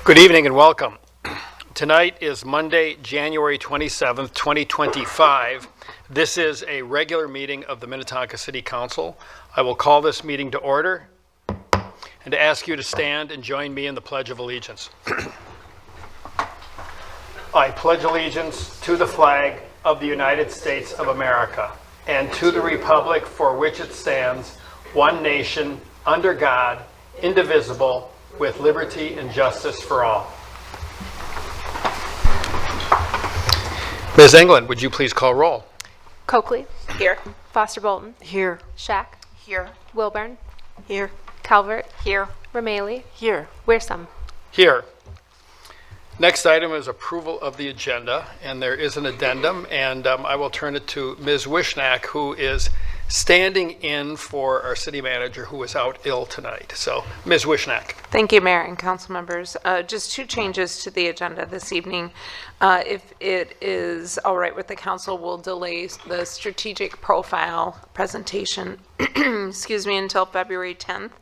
Good evening and welcome. Tonight is Monday, January 27th, 2025. This is a regular meeting of the Minnetonka City Council. I will call this meeting to order and to ask you to stand and join me in the Pledge of Allegiance. I pledge allegiance to the flag of the United States of America and to the republic for which it stands, one nation, under God, indivisible, with liberty and justice for all. Ms. England, would you please call roll? Coakley. Here. Foster Bolton. Here. Shack. Here. Wilburn. Here. Calvert. Here. Ramaley. Here. Wearsome. Here. Next item is approval of the agenda, and there is an addendum, and I will turn it to Ms. Wishnack, who is standing in for our city manager who is out ill tonight. So, Ms. Wishnack. Thank you, Mayor and council members. Just two changes to the agenda this evening. If it is all right with the council, we'll delay the strategic profile presentation, excuse me, until February 10th.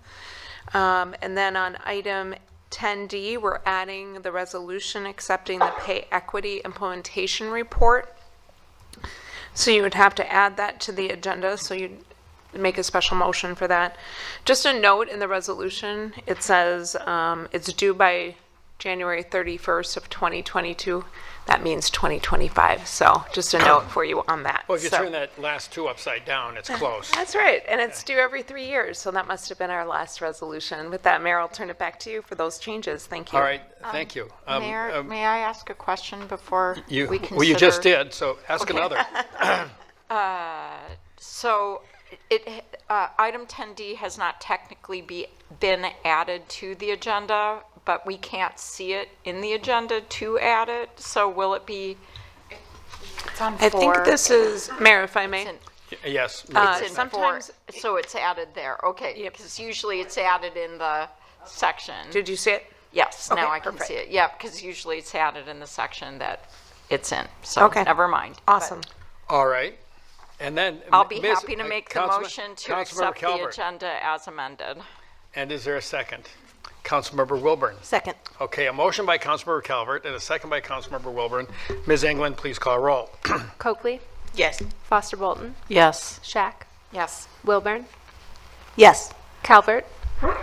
And then on item 10D, we're adding the resolution accepting the pay equity implementation report. So you would have to add that to the agenda, so you'd make a special motion for that. Just a note in the resolution, it says it's due by January 31st of 2022. That means 2025. So just a note for you on that. Well, if you So- turn that last two upside down, it's close. That's right, and it's due every 3 years, so that must have been our last resolution. With that, Mayor, I'll turn it back to you for those changes. Thank you. All right, thank you. Mayor, may I ask a question before we consider? Well, you just did, so ask another. So, item 10D has not technically been added to the agenda, but we can't see it in the agenda to add it. So will it be? It's on 4. I think this is, Mayor, if I may. It's in- Yes. It's in sometimes- 4, so it's added there. Okay, because usually it's added in the section. Did you see it? Yes, Okay, now I can perfect. see it. Yeah, because usually it's added in the section that it's in. So Okay. never mind. Awesome. All right. And then. I'll be Ms. happy to make the Councilman- motion to Councilmember accept the Calvert. agenda as amended. And is there a second? Councilmember Wilburn. Second. Okay, a motion by Councilmember Calvert and a second by Councilmember Wilburn. Ms. England, please call roll. Coakley. Yes. Foster Bolton. Yes. Shack. Yes. Wilburn. Yes. Calvert.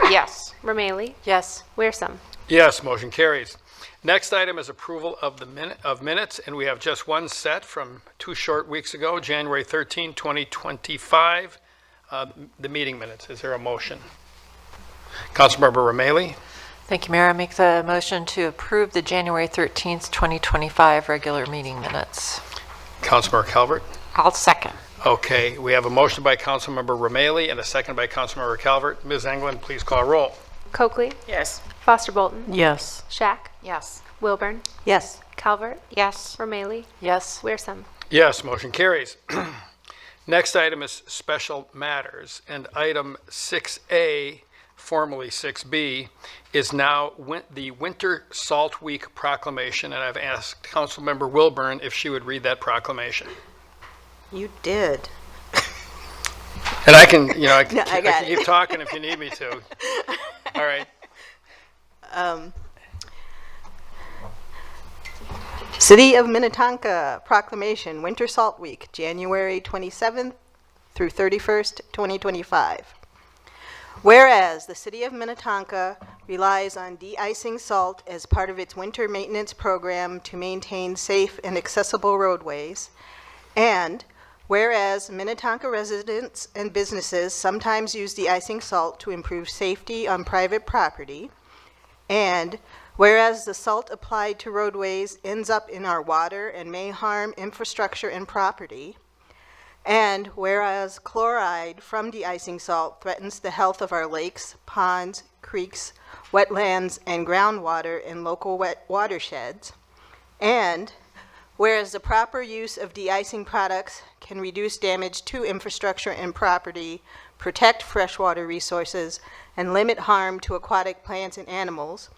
Yes. Ramaley. Yes. Wearsome. Yes, motion carries. Next item is approval of the minutes, and we have just one set from 2 short weeks ago, January 13, 2025, the meeting minutes. Is there a motion? Councilmember Ramaley. Thank you, Mayor. I make the motion to approve the January 13th, 2025 regular meeting minutes. Councilmember Calvert. I'll second. Okay, we have a motion by Councilmember Ramaley and a second by Councilmember Calvert. Ms. England, please call roll. Coakley. Yes. Foster Bolton. Yes. Shack. Yes. Wilburn. Yes. Calvert. Yes. Ramaley. Yes. Wearsome. Yes, motion carries. Next item is special matters, and item 6A, formerly 6B, is now the Winter Salt Week proclamation, and I've asked Councilmember Wilburn if she would read that proclamation. You did. And I can, I can, No, I I got can it. keep talking if you need me to. All right. City of Minnetonka Proclamation, Winter Salt Week, January 27th through 31st, 2025. Whereas the City of Minnetonka relies on de-icing salt as part of its winter maintenance program to maintain safe and accessible roadways, and whereas Minnetonka residents and businesses sometimes use de-icing salt to improve safety on private property, and whereas the salt applied to roadways ends up in our water and may harm infrastructure and property, and whereas chloride from de-icing salt threatens the health of our lakes, ponds, creeks, wetlands, and groundwater in local watersheds, and whereas the proper use of de-icing products can reduce damage to infrastructure and property, protect freshwater resources, and limit harm to aquatic plants and animals,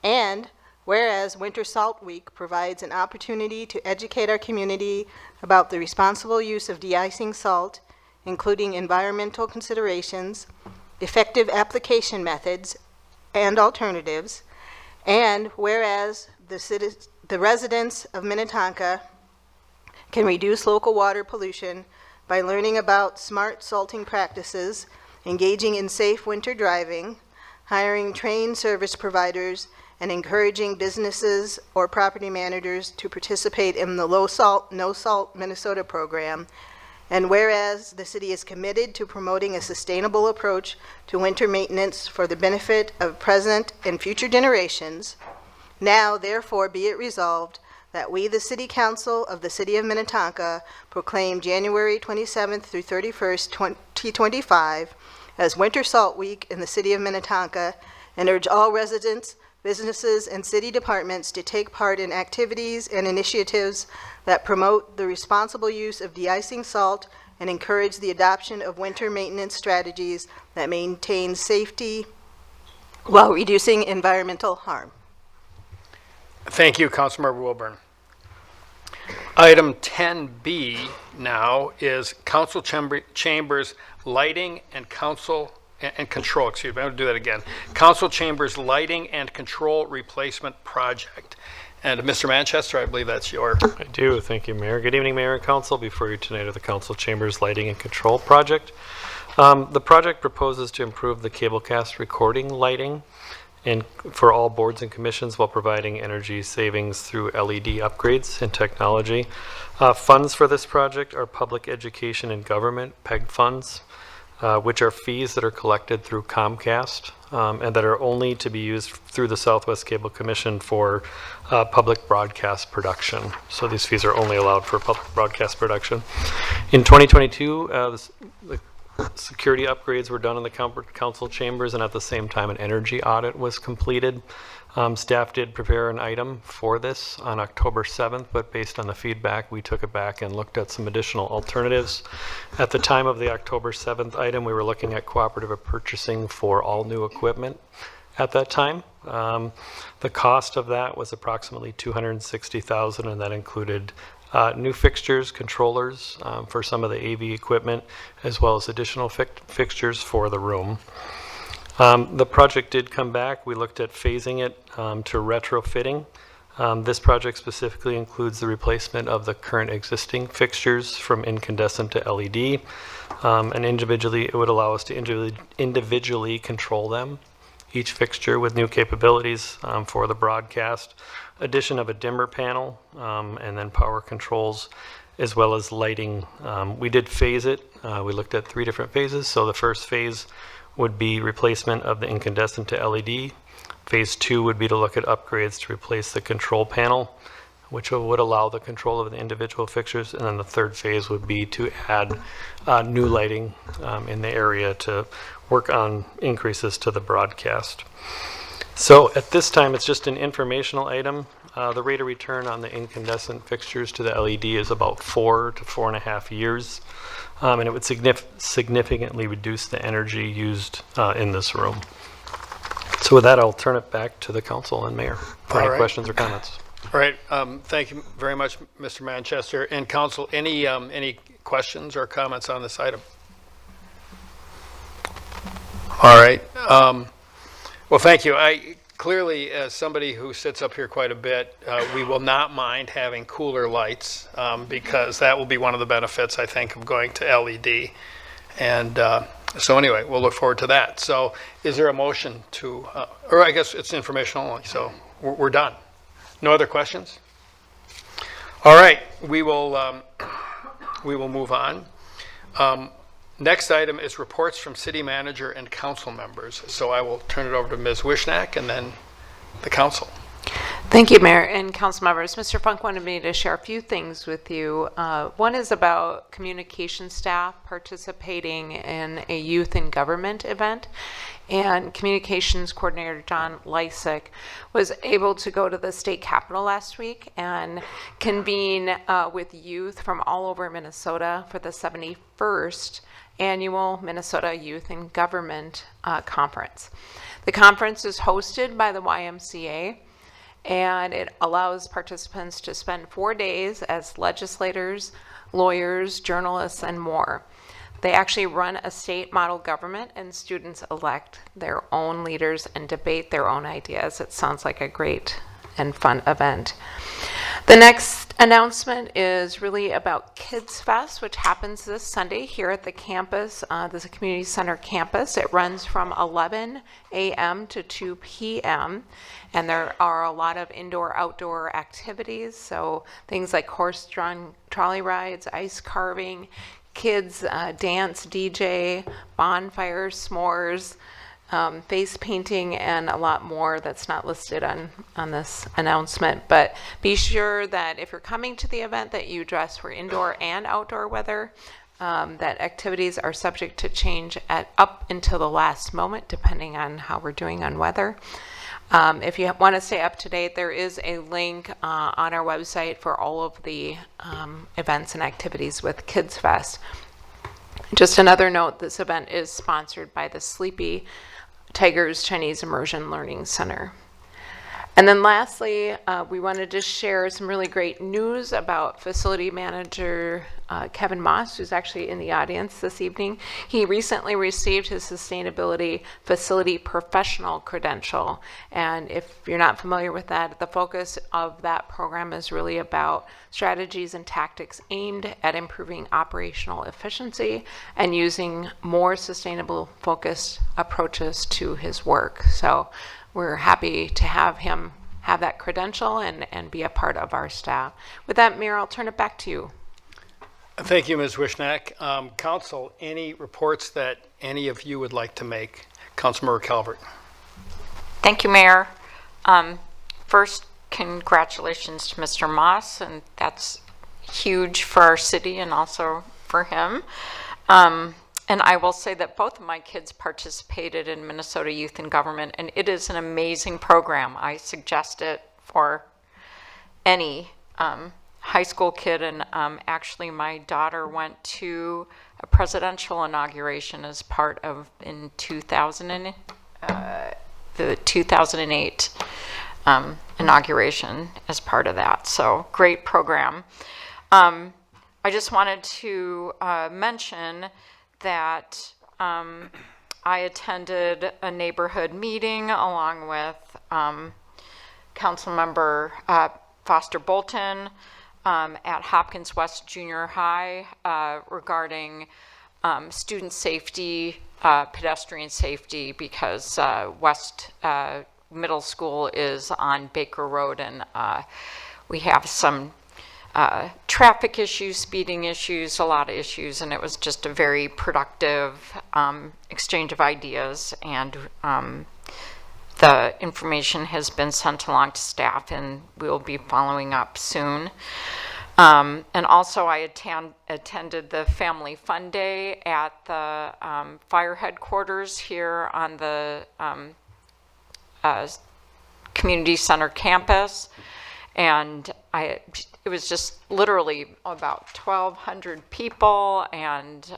and whereas Winter Salt Week provides an opportunity to educate our community about the responsible use of de-icing salt, including environmental considerations, effective application methods, and alternatives, And whereas the residents of Minnetonka can reduce local water pollution by learning about smart salting practices, engaging in safe winter driving, hiring trained service providers, and encouraging businesses or property managers to participate in the Low Salt, No Salt Minnesota program. And whereas the city is committed to promoting a sustainable approach to winter maintenance for the benefit of present and future generations, now therefore be it resolved that we, the City Council of the City of Minnetonka, proclaim January 27th through 31st, 2025 as Winter Salt Week in the City of Minnetonka, and urge all residents, businesses, and city departments to take part in activities and initiatives that promote the responsible use of de-icing salt and encourage the adoption of winter maintenance strategies that maintain safety while reducing environmental harm. Thank you, Councilmember Wilburn. Item 10B now is council chambers lighting and control, excuse me, I'm going to do that again. Council chambers lighting and control replacement project. And Mr. Manchester, I believe that's your. I do. Thank you, Mayor. Good evening, Mayor and Council. Before you tonight are the Council Chambers Lighting and Control Project. The project proposes to improve the cablecast recording lighting and for all boards and commissions while providing energy savings through LED upgrades and technology. Funds for this project are public education and government PEG funds, which are fees that are collected through Comcast and that are only to be used through the Southwest Cable Commission for public broadcast production. So these fees are only allowed for public broadcast production. In 2022, the security upgrades were done in the council chambers, and at the same time an energy audit was completed. Staff did prepare an item for this on October 7th, but based on the feedback, we took it back and looked at some additional alternatives. At the time of the October 7th item, we were looking at cooperative purchasing for all new equipment at that time. The cost of that was approximately $260,000, and that included new fixtures, controllers for some of the AV equipment, as well as additional fixtures for the room. The project did come back. We looked at phasing it to retrofitting. This project specifically includes the replacement of the current existing fixtures from incandescent to LED. And individually, it would allow us to individually control them, each fixture with new capabilities for the broadcast, addition of a dimmer panel, and then power controls, as well as lighting. We did phase it. We looked at 3 different phases. So the first phase would be replacement of the incandescent to LED. Phase 2 would be to look at upgrades to replace the control panel, which would allow the control of the individual fixtures. And then the third phase would be to add new lighting in the area to work on increases to the broadcast. So at this time, it's just an informational item. The rate of return on the incandescent fixtures to the LED is about 4 to 4.5 years. And it would significantly reduce the energy used in this room. So with that, I'll turn it back to the council and mayor for any questions or comments. All right, thank you very much, Mr. Manchester. And council, any questions or comments on this item? All right. Well, thank you. Clearly, as somebody who sits up here quite a bit, we will not mind having cooler lights because that will be one of the benefits, I think, of going to LED. And so anyway, we'll look forward to that. So is there a motion to, or I guess it's informational only, so we're done. No other questions? All right, we will move on. Next item is reports from city manager and council members. So I will turn it over to Ms. Wishnak and then the council. Thank you, Mayor and council members. Mr. Funk wanted me to share a few things with you. One is about communication staff participating in a youth in government event. And communications coordinator John Lysick was able to go to the state capitol last week and convene with youth from all over Minnesota for the 71st annual Minnesota Youth in Government Conference. The conference is hosted by the YMCA, and it allows participants to spend 4 days as legislators, lawyers, journalists, and more. They actually run a state model government, and students elect their own leaders and debate their own ideas. It sounds like a great and fun event. The next announcement is really about Kids Fest, which happens this Sunday here at the campus, this community center campus. It runs from 11 a.m. to 2 p.m. and there are a lot of indoor-outdoor activities, so things like horse-drawn trolley rides, ice carving, kids dance, DJ, bonfires, s'mores, face painting, and a lot more that's not listed on this announcement. But be sure that if you're coming to the event that you dress for indoor and outdoor weather, that activities are subject to change up until the last moment, depending on how we're doing on weather. If you want to stay up to date, there is a link on our website for all of the events and activities with Kids Fest. Just another note, this event is sponsored by the Sleepy Tigers Chinese Immersion Learning Center. And then lastly, we wanted to share some really great news about facility manager Kevin Moss, who's actually in the audience this evening. He recently received his Sustainability Facility Professional Credential. And if you're not familiar with that, the focus of that program is really about strategies and tactics aimed at improving operational efficiency and using more sustainable focused approaches to his work. So we're happy to have him have that credential and be a part of our staff. With that, Mayor, I'll turn it back to you. Thank you, Ms. Wishnak. Council, any reports that any of you would like to make? Councilmember Calvert. Thank you, Mayor. First, congratulations to Mr. Moss, and that's huge for our city and also for him. And I will say that both of my kids participated in Minnesota Youth in Government, and it is an amazing program. I suggest it for any high school kid, and actually my daughter went to a presidential inauguration as part of the 2008 inauguration as part of that. So great program. I just wanted to mention that I attended a neighborhood meeting along with Councilmember Foster Bolton at Hopkins West Junior High regarding student safety, pedestrian safety, because West Middle School is on Baker Road, and we have some traffic issues, speeding issues, a lot of issues, and it was just a very productive exchange of ideas, and the information has been sent along to staff, and we'll be following up soon. And also I attended the Family Fun Day at the fire headquarters here on the community center campus, and it was just literally about 1,200 people, and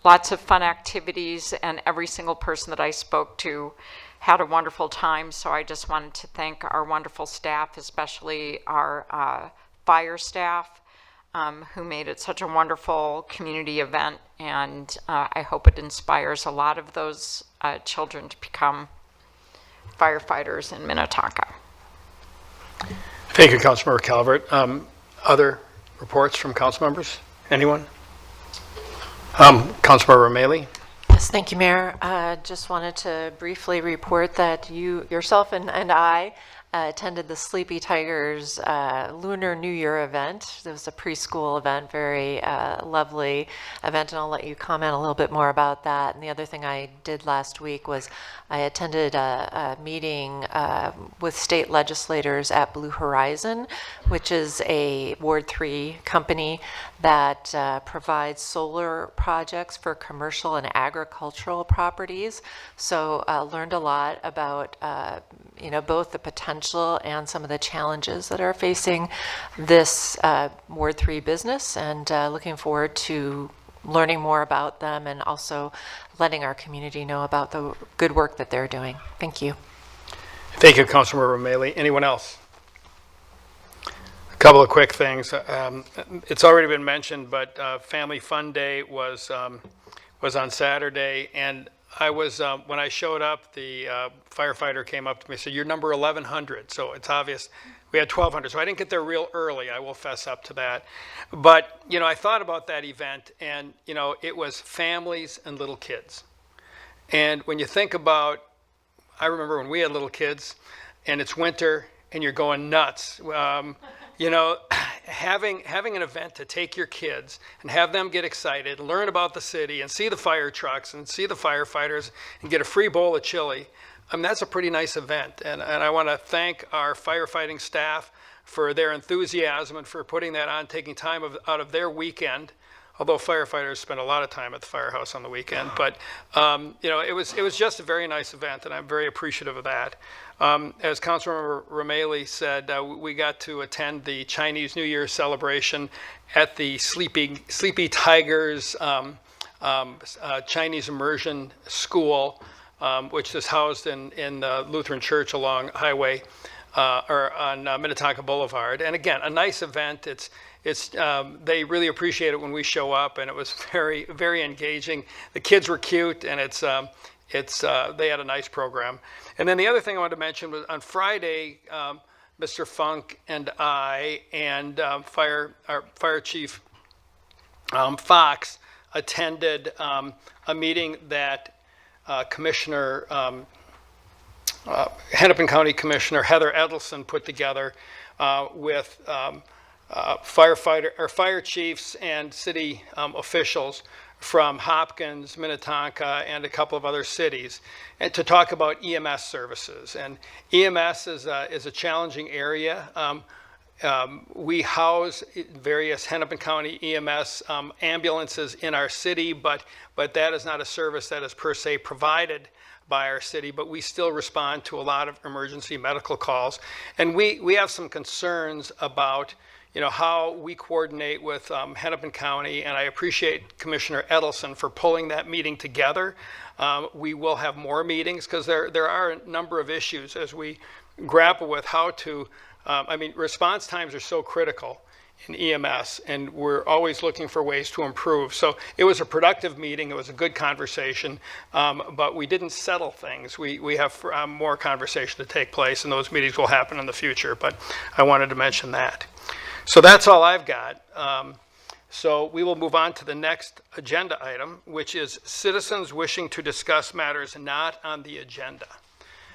lots of fun activities, and every single person that I spoke to had a wonderful time. So I just wanted to thank our wonderful staff, especially our fire staff, who made it such a wonderful community event, and I hope it inspires a lot of those children to become firefighters in Minnetonka. Thank you, Councilmember Calvert. Other reports from council members? Anyone? Councilmember O'Malley. Yes, thank you, Mayor. Just wanted to briefly report that yourself and I attended the Sleepy Tigers Lunar New Year event. It was a preschool event, very lovely event, and I'll let you comment a little bit more about that. And the other thing I did last week was I attended a meeting with state legislators at Blue Horizon, which is a Ward 3 company that provides solar projects for commercial and agricultural properties. So learned a lot about both the potential and some of the challenges that are facing this Ward 3 business, and looking forward to learning more about them and also letting our community know about the good work that they're doing. Thank you. Thank you, Councilmember O'Malley. Anyone else? Couple of quick things. It's already been mentioned, but Family Fun Day was on Saturday, and I was when I showed up, the firefighter came up to me and said, "You're number 1100." So it's obvious we had 1200. So I didn't get there real early. I will fess up to that. But I thought about that event, and it was families and little kids. And when you think about, I remember when we had little kids, and it's winter, and you're going nuts. Having an event to take your kids and have them get excited, learn about the city, and see the fire trucks and see the firefighters and get a free bowl of chili, that's a pretty nice event. And I want to thank our firefighting staff for their enthusiasm and for putting that on, taking time out of their weekend. Although firefighters spend a lot of time at the firehouse on the weekend, but it was just a very nice event, and I'm very appreciative of that. As Councilmember Romali said, we got to attend the Chinese New Year celebration at the Sleepy Tigers Chinese Immersion School, which is housed in the Lutheran Church along Highway or on Minnetonka Boulevard. And again, a nice event. They really appreciate it when we show up, and it was very, very engaging. The kids were cute, and they had a nice program. And then the other thing I wanted to mention was on Friday, Mr. Funk and I and our Fire Chief Fox attended a meeting that Commissioner Hennepin County Commissioner Heather Edelson put together with fire chiefs and city officials from Hopkins, Minnetonka, and a couple of other cities, and to talk about EMS services. And EMS is a challenging area. We house various Hennepin County EMS ambulances in our city, but that is not a service that is per se provided by our city, but we still respond to a lot of emergency medical calls. And we have some concerns about how we coordinate with Hennepin County, and I appreciate Commissioner Edelson for pulling that meeting together. We will have more meetings because there are a number of issues as we grapple with how to, response times are so critical in EMS, and we're always looking for ways to improve. So it was a productive meeting. It was a good conversation, but we didn't settle things. We have more conversation to take place, and those meetings will happen in the future, but I wanted to mention that. So that's all I've got. So we will move on to the next agenda item, which is citizens wishing to discuss matters not on the agenda.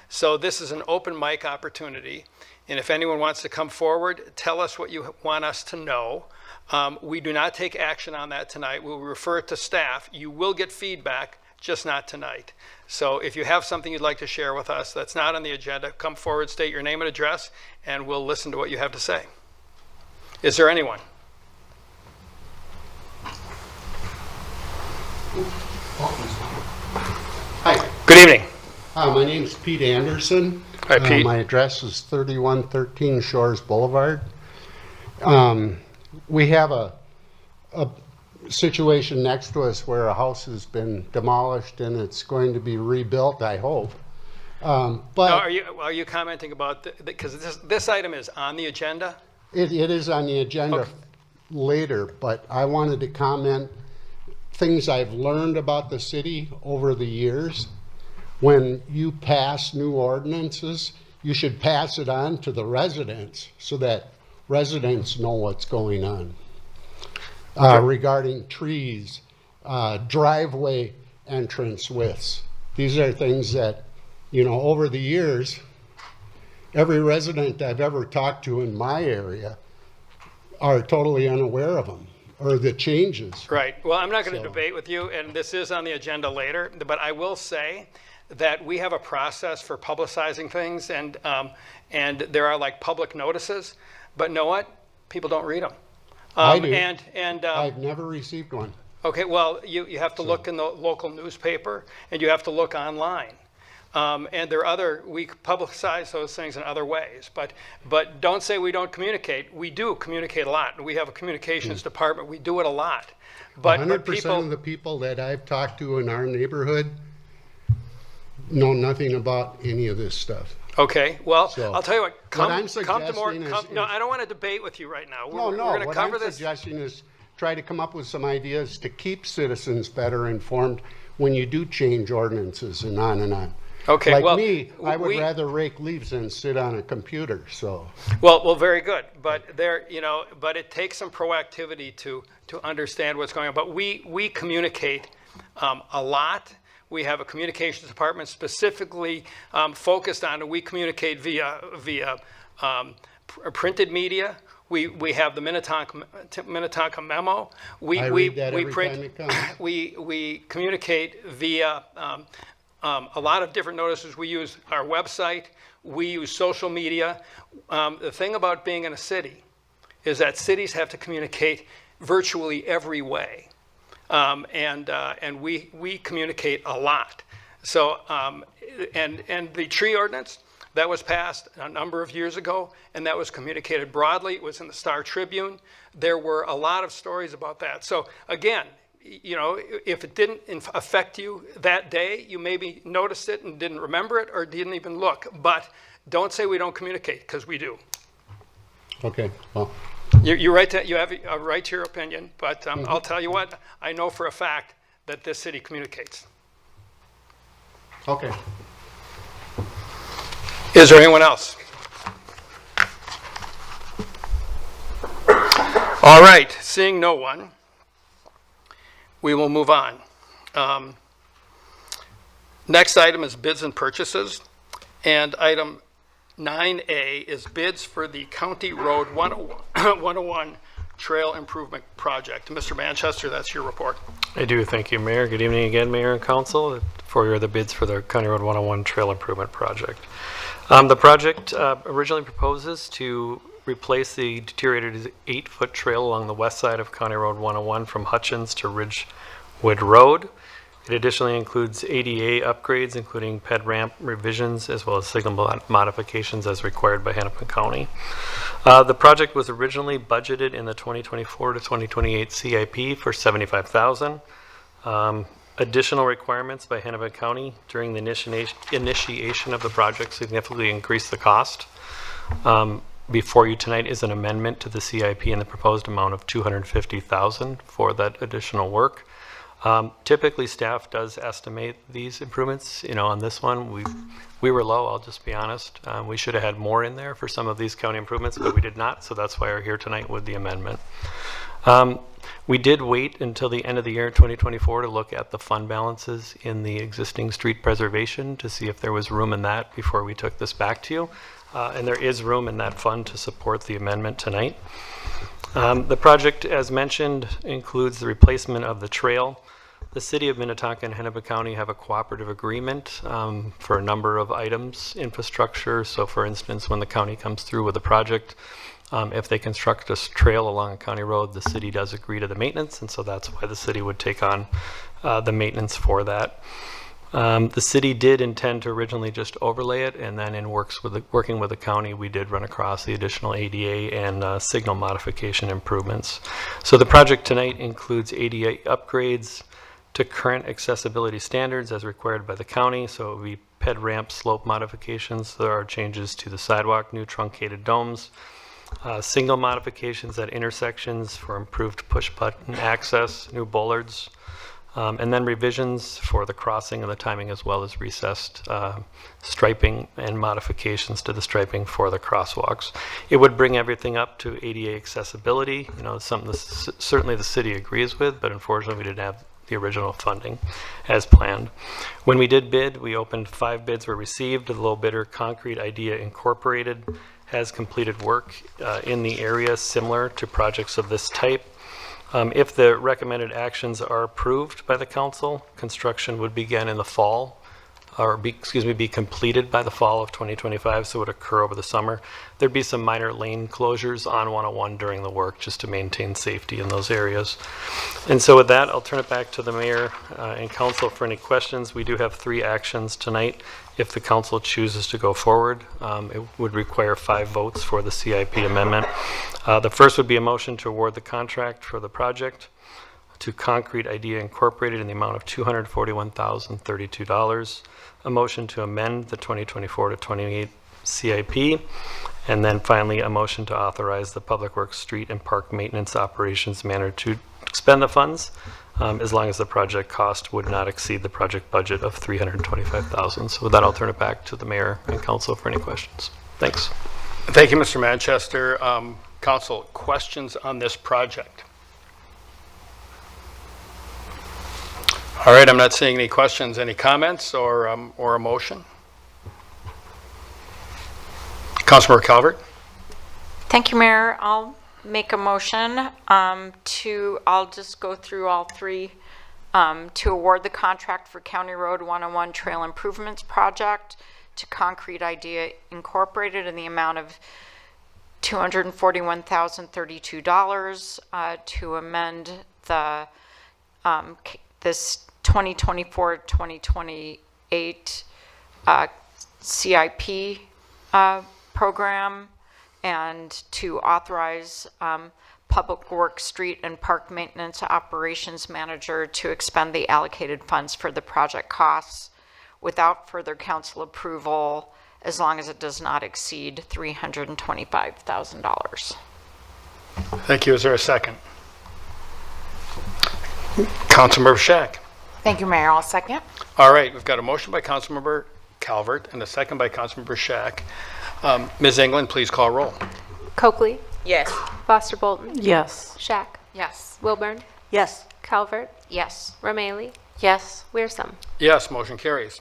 So this is an open mic opportunity. And if anyone wants to come forward, tell us what you want us to know. We do not take action on that tonight. We'll refer it to staff. You will get feedback, just not tonight. So if you have something you'd like to share with us that's not on the agenda, come forward, state your name and address, and we'll listen to what you have to say. Is there anyone? Hi. Good evening. My name's Pete Anderson. Hi, Pete. My address is 3113 Shores Boulevard. We have a situation next to us where a house has been demolished and it's going to be rebuilt, I hope. But Now, are you commenting about, because this item is on the agenda? it is on the agenda Okay. later, but I wanted to comment things I've learned about the city over the years. When you pass new ordinances, you should pass it on to the residents so that residents know what's going on. Regarding trees, driveway entrance widths. These are things that, over the years, every resident I've ever talked to in my area are totally unaware of them or the changes. Right. Well, I'm not going to So- debate with you, and this is on the agenda later, but I will say that we have a process for publicizing things, and there are like public notices, but know what? People don't read them. I do. And I've never received one. okay, well, you have to look in the local newspaper, and you have to look online. And we publicize those things in other ways, but don't say we don't communicate. We do communicate a lot. We have a communications department. We do it a lot. But 100% of the people that I've talked to in our neighborhood know nothing about any of this stuff. Okay, well, So, I'll tell you what, come I'm to more, suggesting no, is- I don't want to debate with you right now. No, We're no, going to what cover I'm this. suggesting is try to come up with some ideas to keep citizens better informed when you do change ordinances and on and on. Okay, Like well, me, I would we- rather rake leaves than sit on a computer, so. Well, very good, but there, but it takes some proactivity to understand what's going on. But we communicate a lot. We have a communications department specifically focused on it. We communicate via printed media. We have the Minnetonka memo. I read that every print. time it comes. We communicate via a lot of different notices. We use our website. We use social media. The thing about being in a city is that cities have to communicate virtually every way. And we communicate a lot. So, and the tree ordinance, that was passed a number of years ago, and that was communicated broadly. It was in the Star Tribune. There were a lot of stories about that. So again, if it didn't affect you that day, you maybe noticed it and didn't remember it or didn't even look. But don't say we don't communicate, because we do. Okay, well, You're right you have a right to your opinion, but I'll tell you what, I know for a fact that this city communicates. okay. Is there anyone else? All right, seeing no one, we will move on. Next item is bids and purchases, and item 9A is bids for the County Road 101 Trail Improvement Project. Mr. Manchester, that's your report. I do, thank you, Mayor. Good evening again, Mayor and Council, for your other bids for the County Road 101 Trail Improvement Project. The project originally proposes to replace the deteriorated 8-foot trail along the west side of County Road 101 from Hutchins to Ridgewood Road. It additionally includes ADA upgrades, including ped ramp revisions, as well as signal modifications as required by Hennepin County. The project was originally budgeted in the 2024 to 2028 CIP for $75,000. Additional requirements by Hennepin County during the initiation of the project significantly increased the cost. Before you tonight is an amendment to the CIP in the proposed amount of $250,000 for that additional work. Typically, staff does estimate these improvements. On this one, we were low, I'll just be honest. We should have had more in there for some of these county improvements, but we did not, so that's why we're here tonight with the amendment. We did wait until the end of the year 2024 to look at the fund balances in the existing street preservation to see if there was room in that before we took this back to you. And there is room in that fund to support the amendment tonight. The project, as mentioned, includes the replacement of the trail. The City of Minnetonka and Hennepin County have a cooperative agreement for a number of items, infrastructure. So for instance, when the county comes through with a project, if they construct a trail along a county road, the city does agree to the maintenance, and so that's why the city would take on the maintenance for that. The city did intend to originally just overlay it, and then in working with the county, we did run across the additional ADA and signal modification improvements. So the project tonight includes ADA upgrades to current accessibility standards as required by the county. So it would be ped ramp slope modifications. There are changes to the sidewalk, new truncated domes, signal modifications at intersections for improved push button access, new bollards, and then revisions for the crossing and the timing, as well as recessed striping and modifications to the striping for the crosswalks. It would bring everything up to ADA accessibility, something that certainly the city agrees with, but unfortunately we didn't have the original funding as planned. When we did bid, we opened 5 bids were received. The low bidder, Concrete Idea Incorporated, has completed work in the area similar to projects of this type. If the recommended actions are approved by the council, construction would begin in the fall, or be completed by the fall of 2025, so it would occur over the summer. There'd be some minor lane closures on 101 during the work just to maintain safety in those areas. And so with that, I'll turn it back to the mayor and council for any questions. We do have 3 actions tonight. If the council chooses to go forward, it would require 5 votes for the CIP amendment. The first would be a motion to award the contract for the project to Concrete Idea Incorporated in the amount of $241,032. A motion to amend the 2024 to CIP. And then finally, a motion to authorize the Public Works Street and Park Maintenance Operations Manager to expend the funds as long as the project cost would not exceed the project budget of $325,000. So with that, I'll turn it back to the mayor and council for any questions. Thanks. Thank you, Mr. Manchester. Council, questions on this project? All right, I'm not seeing any questions. Any comments or a motion? Councilmember Calvert? Thank you, Mayor. I'll make a motion I'll just go through all three, to award the contract for County Road 101 Trail Improvements Project to Concrete Idea Incorporated in the amount of $241,032 to amend the this 2024-2028 CIP program, and to authorize Public Works Street and Park Maintenance Operations Manager to expend the allocated funds for the project costs without further council approval, as long as it does not exceed $325,000. Thank you. Is there a second? Councilmember Shack. Thank you, Mayor. I'll second. All right, we've got a motion by Councilmember Calvert and a second by Councilmember Shack. Ms. England, please call roll. Coakley. Yes. Foster Bolton. Yes. Shack. Yes. Wilburn. Yes. Calvert. Yes. Romaily. Yes. Wearsum. Yes, motion carries.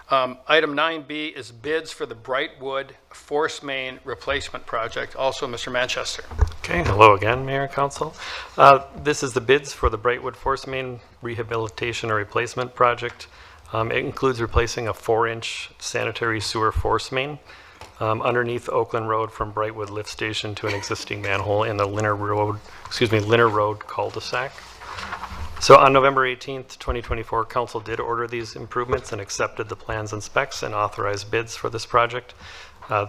Item 9B is bids for the Brightwood Force Main Replacement Project. Also, Mr. Manchester. Okay, hello again, Mayor and Council. This is the bids for the Brightwood Force Main Rehabilitation or Replacement Project. It includes replacing a 4-inch sanitary sewer force main underneath Oakland Road from Brightwood Lift Station to an existing manhole in the Linner Road cul-de-sac. So on November 18th, 2024, Council did order these improvements and accepted the plans and specs and authorized bids for this project.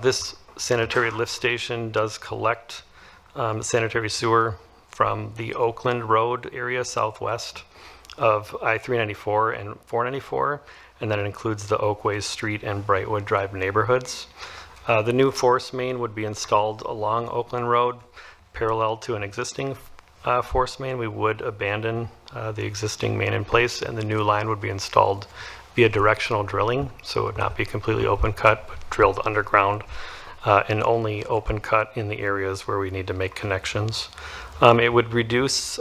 This sanitary lift station does collect sanitary sewer from the Oakland Road area southwest of I-394 and 494, and then it includes the Oakways Street and Brightwood Drive neighborhoods. The new force main would be installed along Oakland Road, parallel to an existing force main. We would abandon the existing main in place, and the new line would be installed via directional drilling, so it would not be completely open cut, but drilled underground, and only open cut in the areas where we need to make connections. It would reduce,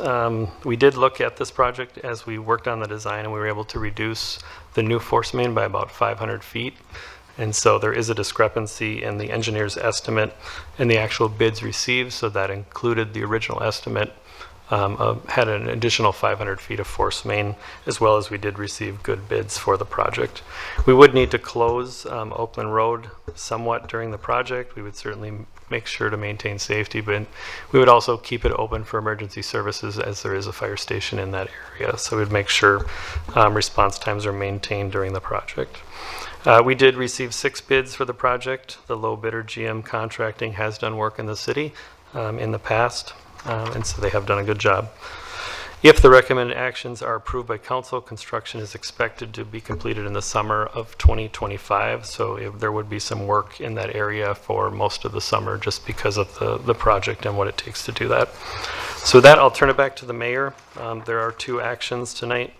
we did look at this project as we worked on the design, and we were able to reduce the new force main by about 500 feet. And so there is a discrepancy in the engineer's estimate and the actual bids received, so that included the original estimate had an additional 500 feet of force main, as well as we did receive good bids for the project. We would need to close Oakland Road somewhat during the project. We would certainly make sure to maintain safety, but we would also keep it open for emergency services, as there is a fire station in that area. So we'd make sure response times are maintained during the project. We did receive 6 bids for the project. The low bidder, GM Contracting, has done work in the city in the past, and so they have done a good job. If the recommended actions are approved by council, construction is expected to be completed in the summer of 2025. So there would be some work in that area for most of the summer, just because of the project and what it takes to do that. So with that, I'll turn it back to the mayor. There are 2 actions tonight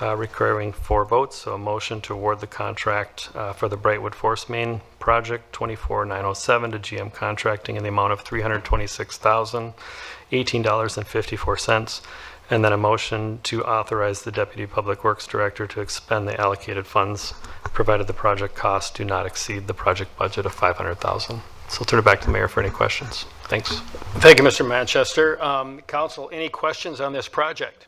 requiring 4 votes. So a motion to award the contract for the Brightwood Force Main Project 24907 to GM Contracting in the amount of $326,018.54. And then a motion to authorize the Deputy Public Works Director to expend the allocated funds, provided the project costs do not exceed the project budget of $500,000. So I'll turn it back to the mayor for any questions. Thanks. Thank you, Mr. Manchester. Council, any questions on this project?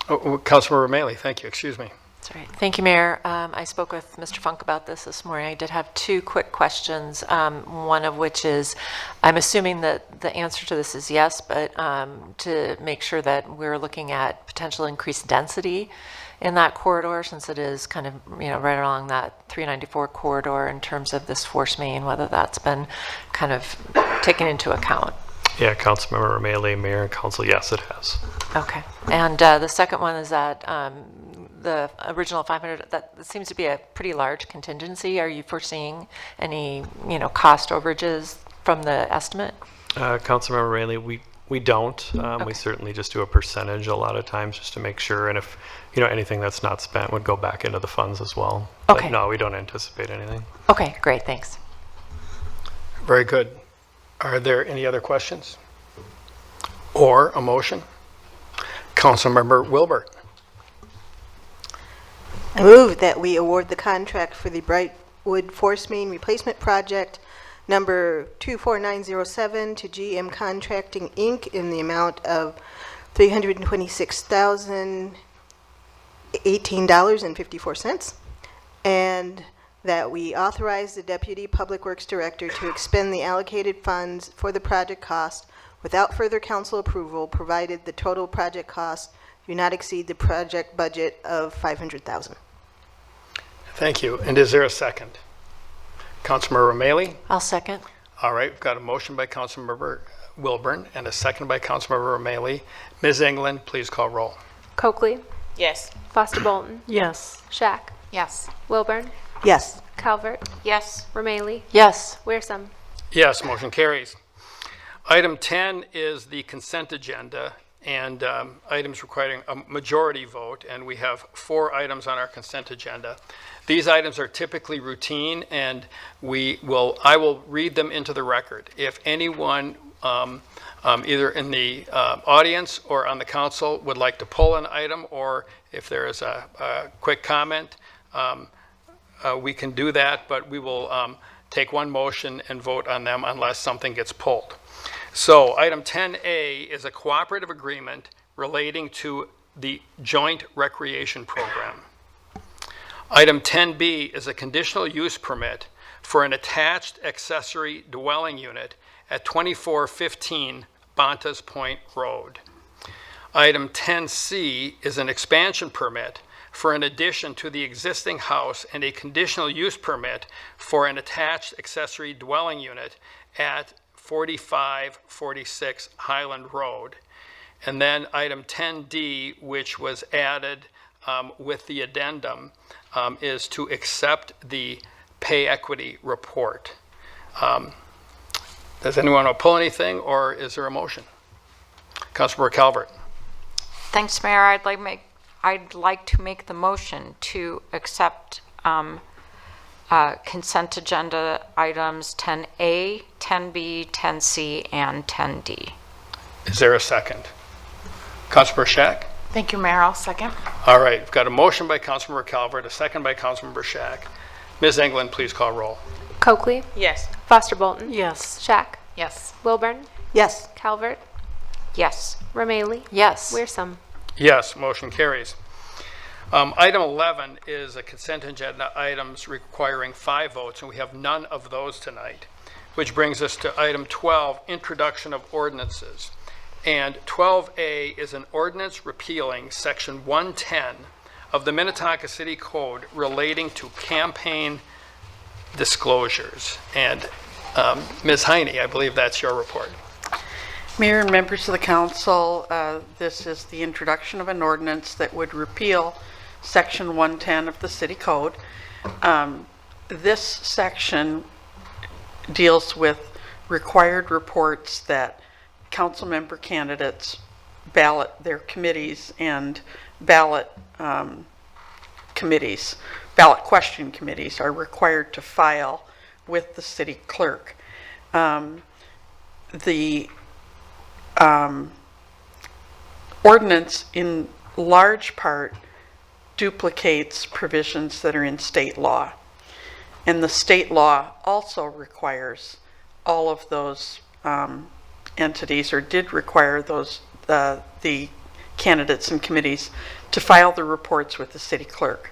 Councilmember Romaily, thank you. Excuse me. That's right. Thank you, Mayor. I spoke with Mr. Funk about this morning. I did have 2 quick questions, one of which is, I'm assuming that the answer to this is yes, but to make sure that we're looking at potential increased density in that corridor, since it is kind of, right along that 394 corridor in terms of this force main, whether that's been kind of taken into account. Yeah, Councilmember Romaily, Mayor and Council, yes, it has. Okay. And the second one is that the original 500, that seems to be a pretty large contingency. Are you foreseeing any, cost overages from the estimate? Councilmember Rayleigh, we don't. We certainly just do a percentage a lot of times just to make sure. And if, anything that's not spent would go back into the funds as well. Okay. But no, we don't anticipate anything. Okay, great, thanks. Very good. Are there any other questions? Or a motion? Councilmember Wilbert. I move that we award the contract for the Brightwood Force Main Replacement Project number 24907 to GM Contracting, Inc. in the amount of $326,018.54, and that we authorize the Deputy Public Works Director to expend the allocated funds for the project cost without further council approval, provided the total project costs do not exceed the project budget of $500,000. Thank you. And is there a second? Councilmember Romali? I'll second. All right, we've got a motion by Councilmember Wilburn and a second by Councilmember Romali. Ms. England, please call roll. Coakley. Yes. Foster Bolton. Yes. Shack. Yes. Wilburn. Yes. Calvert. Yes. Romalee. Yes. Wearsum. Yes, motion carries. Item 10 is the consent agenda and items requiring a majority vote, and we have 4 items on our consent agenda. These items are typically routine, and I will read them into the record. If anyone, either in the audience or on the council, would like to pull an item, or if there is a quick comment, we can do that, but we will take one motion and vote on them unless something gets pulled. So item 10A is a cooperative agreement relating to the Joint Recreation Program. Item 10B is a conditional use permit for an attached accessory dwelling unit at 2415 Bontas Point Road. Item 10C is an expansion permit for an addition to the existing house and a conditional use permit for an attached accessory dwelling unit at 4546 Highland Road. And then item 10D, which was added with the addendum, is to accept the pay equity report. Does anyone want to pull anything, or is there a motion? Councilmember Calvert. Thanks, Mayor. I'd like to make the motion to accept consent agenda items 10A, 10B, 10C, and 10D. Is there a second? Councilmember Shack? Thank you, Mayor. I'll second. All right, we've got a motion by Councilmember Calvert, a second by Councilmember Shack. Ms. England, please call roll. Coakley. Yes. Foster Bolton. Yes. Shack. Yes. Wilburn. Yes. Calvert. Yes. Romalee. Yes. Wearsum. Yes, motion carries. Item 11 is a consent agenda items requiring 5 votes, and we have none of those tonight, which brings us to item 12, introduction of ordinances. And 12A is an ordinance repealing section 110 of the Minnetonka City Code relating to campaign disclosures. And Ms. Heine, I believe that's your report. Mayor and members of the council, this is the introduction of an ordinance that would repeal section 110 of the city code. This section deals with required reports that council member candidates, ballot their committees, and ballot question committees are required to file with the city clerk. The ordinance in large part duplicates provisions that are in state law. And the state law also requires all of those entities, or did require those, the candidates and committees to file the reports with the city clerk.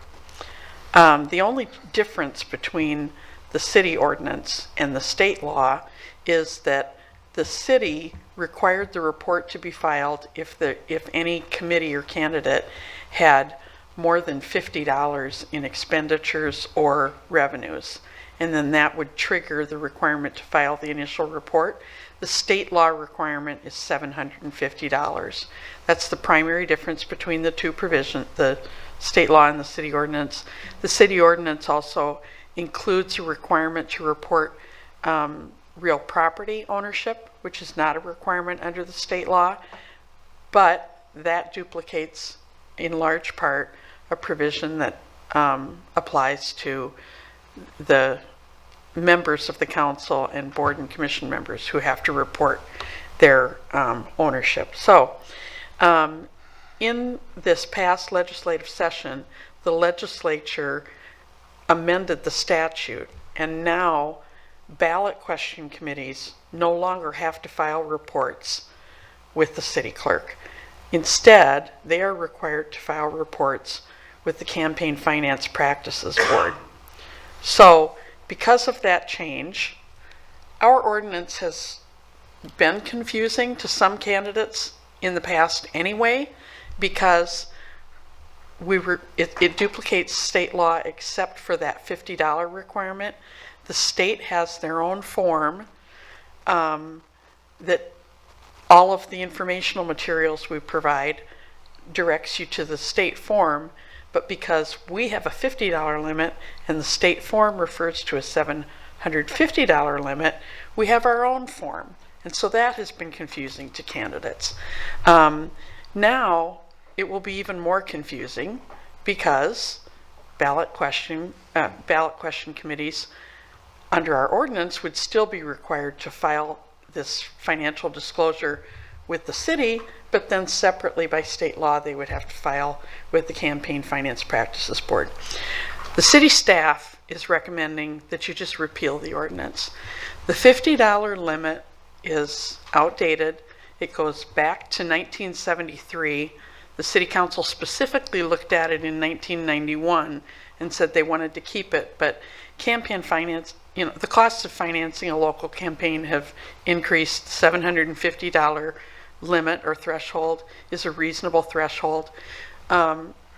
The only difference between the city ordinance and the state law is that the city required the report to be filed if any committee or candidate had more than $50 in expenditures or revenues, and then that would trigger the requirement to file the initial report. The state law requirement is $750. That's the primary difference between the two provisions, the state law and the city ordinance. The city ordinance also includes a requirement to report real property ownership, which is not a requirement under the state law, but that duplicates in large part a provision that applies to the members of the council and board and commission members who have to report their ownership. So in this past legislative session, the legislature amended the statute, and now ballot question committees no longer have to file reports with the city clerk. Instead, they are required to file reports with the Campaign Finance Practices Board. So, because of that change, our ordinance has been confusing to some candidates in the past anyway, because it duplicates state law except for that $50 requirement. The state has their own form that all of the informational materials we provide directs you to the state form, but because we have a $50 limit and the state form refers to a $750 limit, we have our own form. And so that has been confusing to candidates. Now it will be even more confusing because ballot question committees under our ordinance would still be required to file this financial disclosure with the city, but then separately by state law they would have to file with the Campaign Finance Practices Board. The city staff is recommending that you just repeal the ordinance. The $50 limit is outdated. It goes back to 1973. The city council specifically looked at it in 1991 and said they wanted to keep it, but campaign finance, the costs of financing a local campaign have increased. $750 limit or threshold is a reasonable threshold.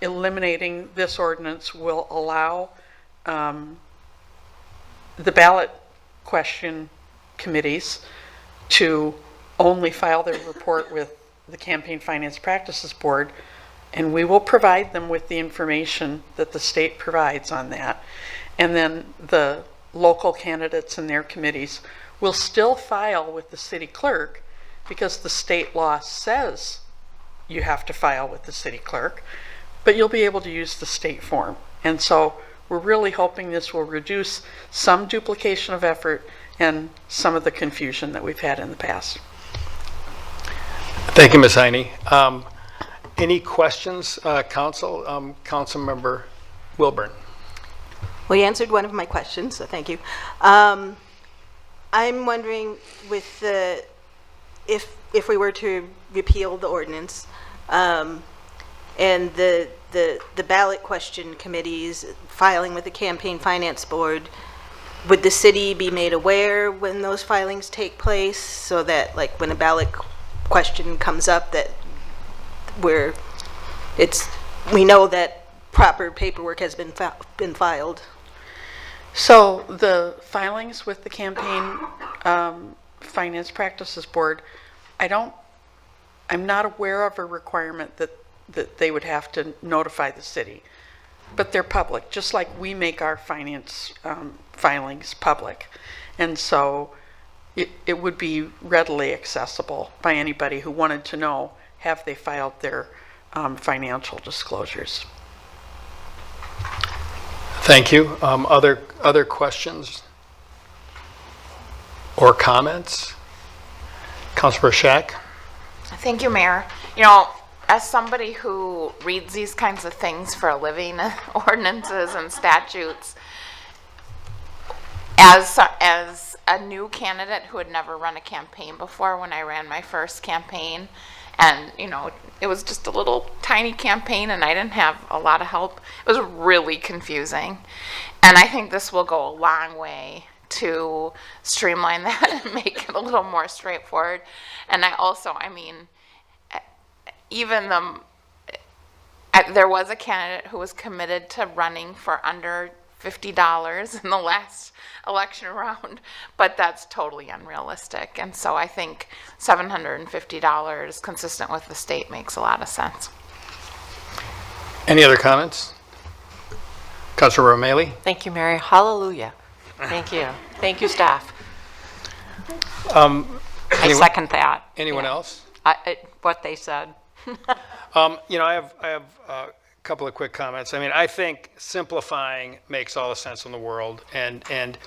Eliminating this ordinance will allow the ballot question committees to only file their report with the Campaign Finance Practices Board, and we will provide them with the information that the state provides on that. And then the local candidates and their committees will still file with the city clerk because the state law says you have to file with the city clerk, but you'll be able to use the state form. And so we're really hoping this will reduce some duplication of effort and some of the confusion that we've had in the past. Thank you, Ms. Heine. Any questions, Council? Councilmember Wilburn. Well, you answered one of my questions, so thank you. I'm wondering, with the if we were to repeal the ordinance, and the ballot question committees filing with the Campaign Finance Board, would the city be made aware when those filings take place, so that, like, when a ballot question comes up, that we know that proper paperwork has been filed? So the filings with the Campaign Finance Practices Board, I'm not aware of a requirement that they would have to notify the city, but they're public, just like we make our finance filings public. And so it would be readily accessible by anybody who wanted to know, have they filed their financial disclosures. Thank you. Other questions or comments? Councilor Shack? Thank you, Mayor. As somebody who reads these kinds of things for a living, ordinances and statutes, as a new candidate who had never run a campaign before, when I ran my first campaign, and it was just a little tiny campaign and I didn't have a lot of help, it was really confusing. And I think this will go a long way to streamline that and make it a little more straightforward. And there was a candidate who was committed to running for under $50 in the last election round, but that's totally unrealistic. And so I think $750 consistent with the state makes a lot of sense. Any other comments? Councilor O'Malley? Thank you, Mary. Hallelujah. Thank you. Thank you, staff. I second that. Anyone else? What they said. You know, I have a couple of quick comments. I mean, I think simplifying makes all the sense in the world, and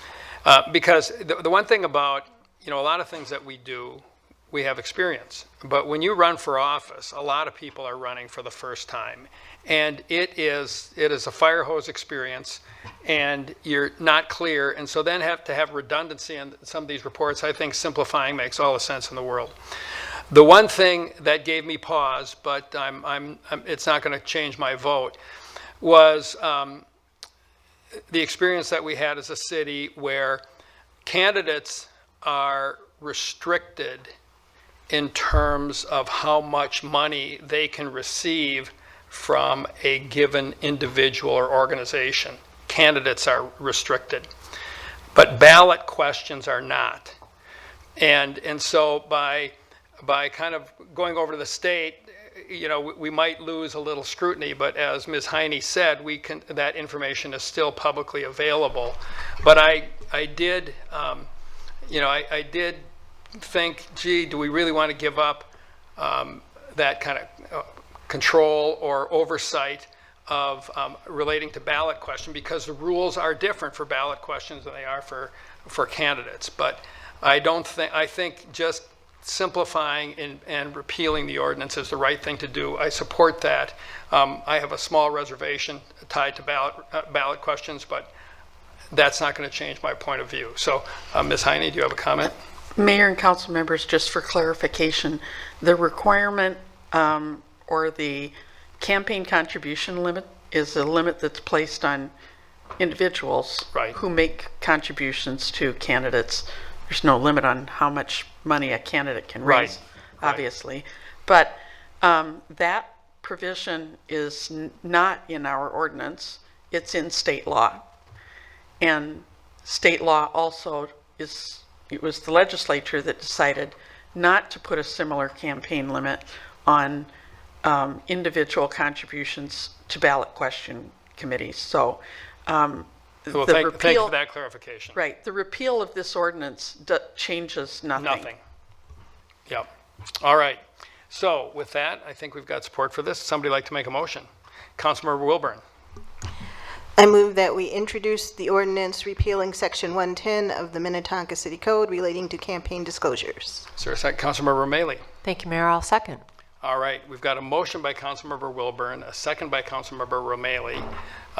because the one thing about, you know, a lot of things that we do, we have experience. But when you run for office, a lot of people are running for the first time, and it is a fire hose experience, and you're not clear, and so then have to have redundancy in some of these reports. I think simplifying makes all the sense in the world. The one thing that gave me pause, but it's not going to change my vote, was the experience that we had as a city where candidates are restricted in terms of how much money they can receive from a given individual or organization. Candidates are restricted, but ballot questions are not. And so by kind of going over to the state, you know, we might lose a little scrutiny, but as Ms. Heine said, that information is still publicly available. But I did, you know, I did think, gee, do we really want to give up that kind of control or oversight of relating to ballot question, because the rules are different for ballot questions than they are for candidates. But I think just simplifying and repealing the ordinance is the right thing to do. I support that. I have a small reservation tied to ballot questions, but that's not going to change my point of view. So, Ms. Heine, do you have a comment? Mayor and council members, just for clarification, the requirement or the campaign contribution limit is a limit that's placed on individuals who make contributions to candidates. There's no limit on how much money a candidate can raise, obviously. But that provision is not in our ordinance. It's in state law. And state law also it was the legislature that decided not to put a similar campaign limit on individual contributions to ballot question committees. So Well, thank you for that clarification. Right. The repeal of this ordinance changes nothing. Nothing. Yep. All right. So with that, I think we've got support for this. Somebody like to make a motion? Councilmember Wilburn. I move that we introduce the ordinance repealing Section 110 of the Minnetonka City Code relating to campaign disclosures. Is there a second? Councilmember O'Malley. Thank you, Mayor. I'll second. All right. We've got a motion by Councilmember Wilburn, a second by Councilmember O'Malley.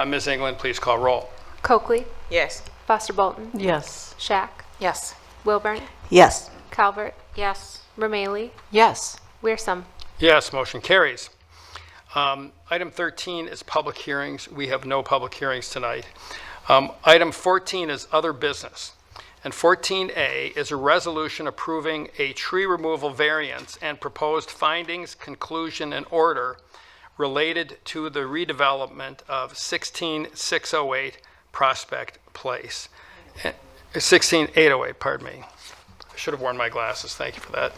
Ms. England, please call roll. Coakley. Yes. Foster Bolton. Yes. Shack. Yes. Wilburn. Yes. Calvert. Yes. Romalee. Yes. Wearsome. Yes, motion carries. Item 13 is public hearings. We have no public hearings tonight. Item 14 is other business. And 14A is a resolution approving a tree removal variance and proposed findings, conclusion, and order related to the redevelopment of 16608 Prospect Place. 16808, pardon me. I should have worn my glasses. Thank you for that.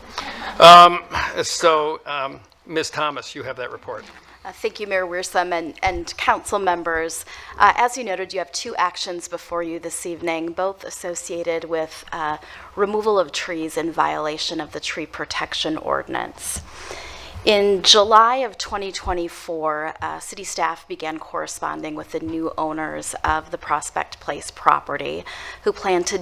Ms. Thomas, you have that report. Thank you, Mayor Wearsome and council members. As you noted, you have two actions before you this evening, both associated with removal of trees in violation of the tree protection ordinance. In July of 2024, city staff began corresponding with the new owners of the Prospect Place property, who plan to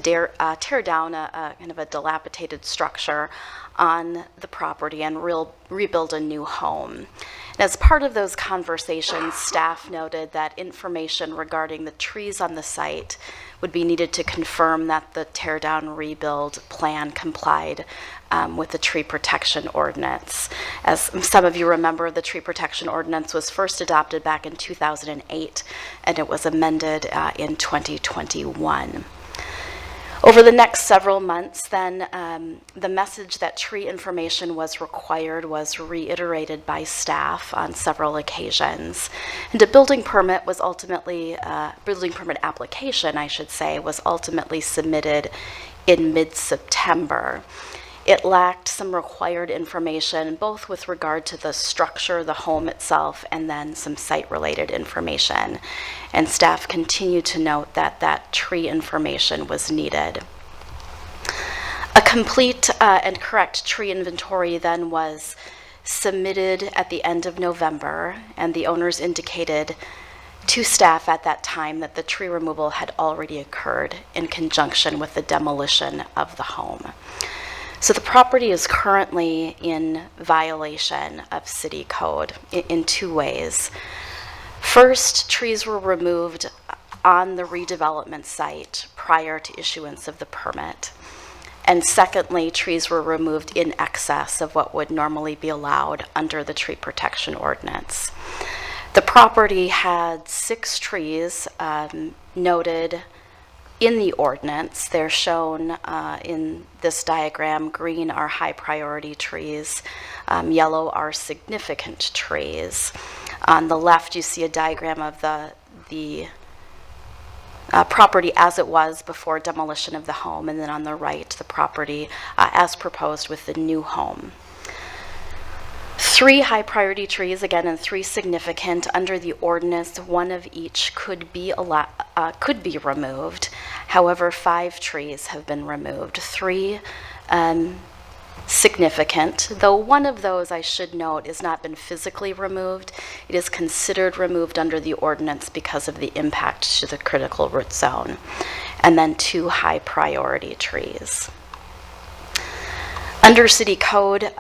tear down a kind of a dilapidated structure on the property and rebuild a new home. And as part of those conversations, staff noted that information regarding the trees on the site would be needed to confirm that the tear down rebuild plan complied with the tree protection ordinance. As some of you remember, the tree protection ordinance was first adopted back in 2008, and it was amended in 2021. Over the next several months, then, the message that tree information was required was reiterated by staff on several occasions. And a building permit application, I should say, was ultimately submitted in mid-September. It lacked some required information, both with regard to the structure, the home itself, and then some site-related information. And staff continued to note that that tree information was needed. A complete and correct tree inventory then was submitted at the end of November, and the owners indicated to staff at that time that the tree removal had already occurred in conjunction with the demolition of the home. So the property is currently in violation of city code in two ways. First, trees were removed on the redevelopment site prior to issuance of the permit. And secondly, trees were removed in excess of what would normally be allowed under the tree protection ordinance. The property had 6 trees noted in the ordinance. They're shown in this diagram. Green are high priority trees. Yellow are significant trees. On the left, you see a diagram of the property as it was before demolition of the home, and then on the right, the property as proposed with the new home. 3 high priority trees, again, and 3 significant. Under the ordinance, 1 of each could be removed. However, 5 trees have been removed. 3 significant, though one of those, I should note, has not been physically removed. It is considered removed under the ordinance because of the impact to the critical root zone. And then 2 high priority trees. Under city code,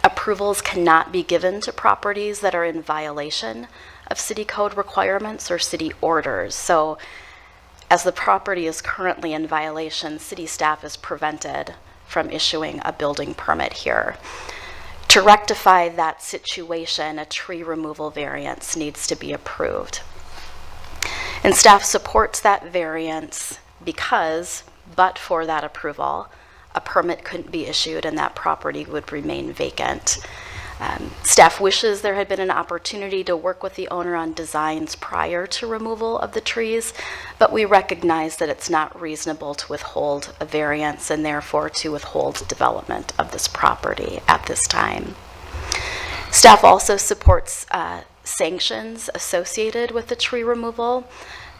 approvals cannot be given to properties that are in violation of city code requirements or city orders. So as the property is currently in violation, city staff is prevented from issuing a building permit here. To rectify that situation, a tree removal variance needs to be approved. And staff supports that variance because, but for that approval, a permit couldn't be issued and that property would remain vacant. Staff wishes there had been an opportunity to work with the owner on designs prior to removal of the trees, but we recognize that it's not reasonable to withhold a variance and therefore to withhold development of this property at this time. Staff also supports sanctions associated with the tree removal.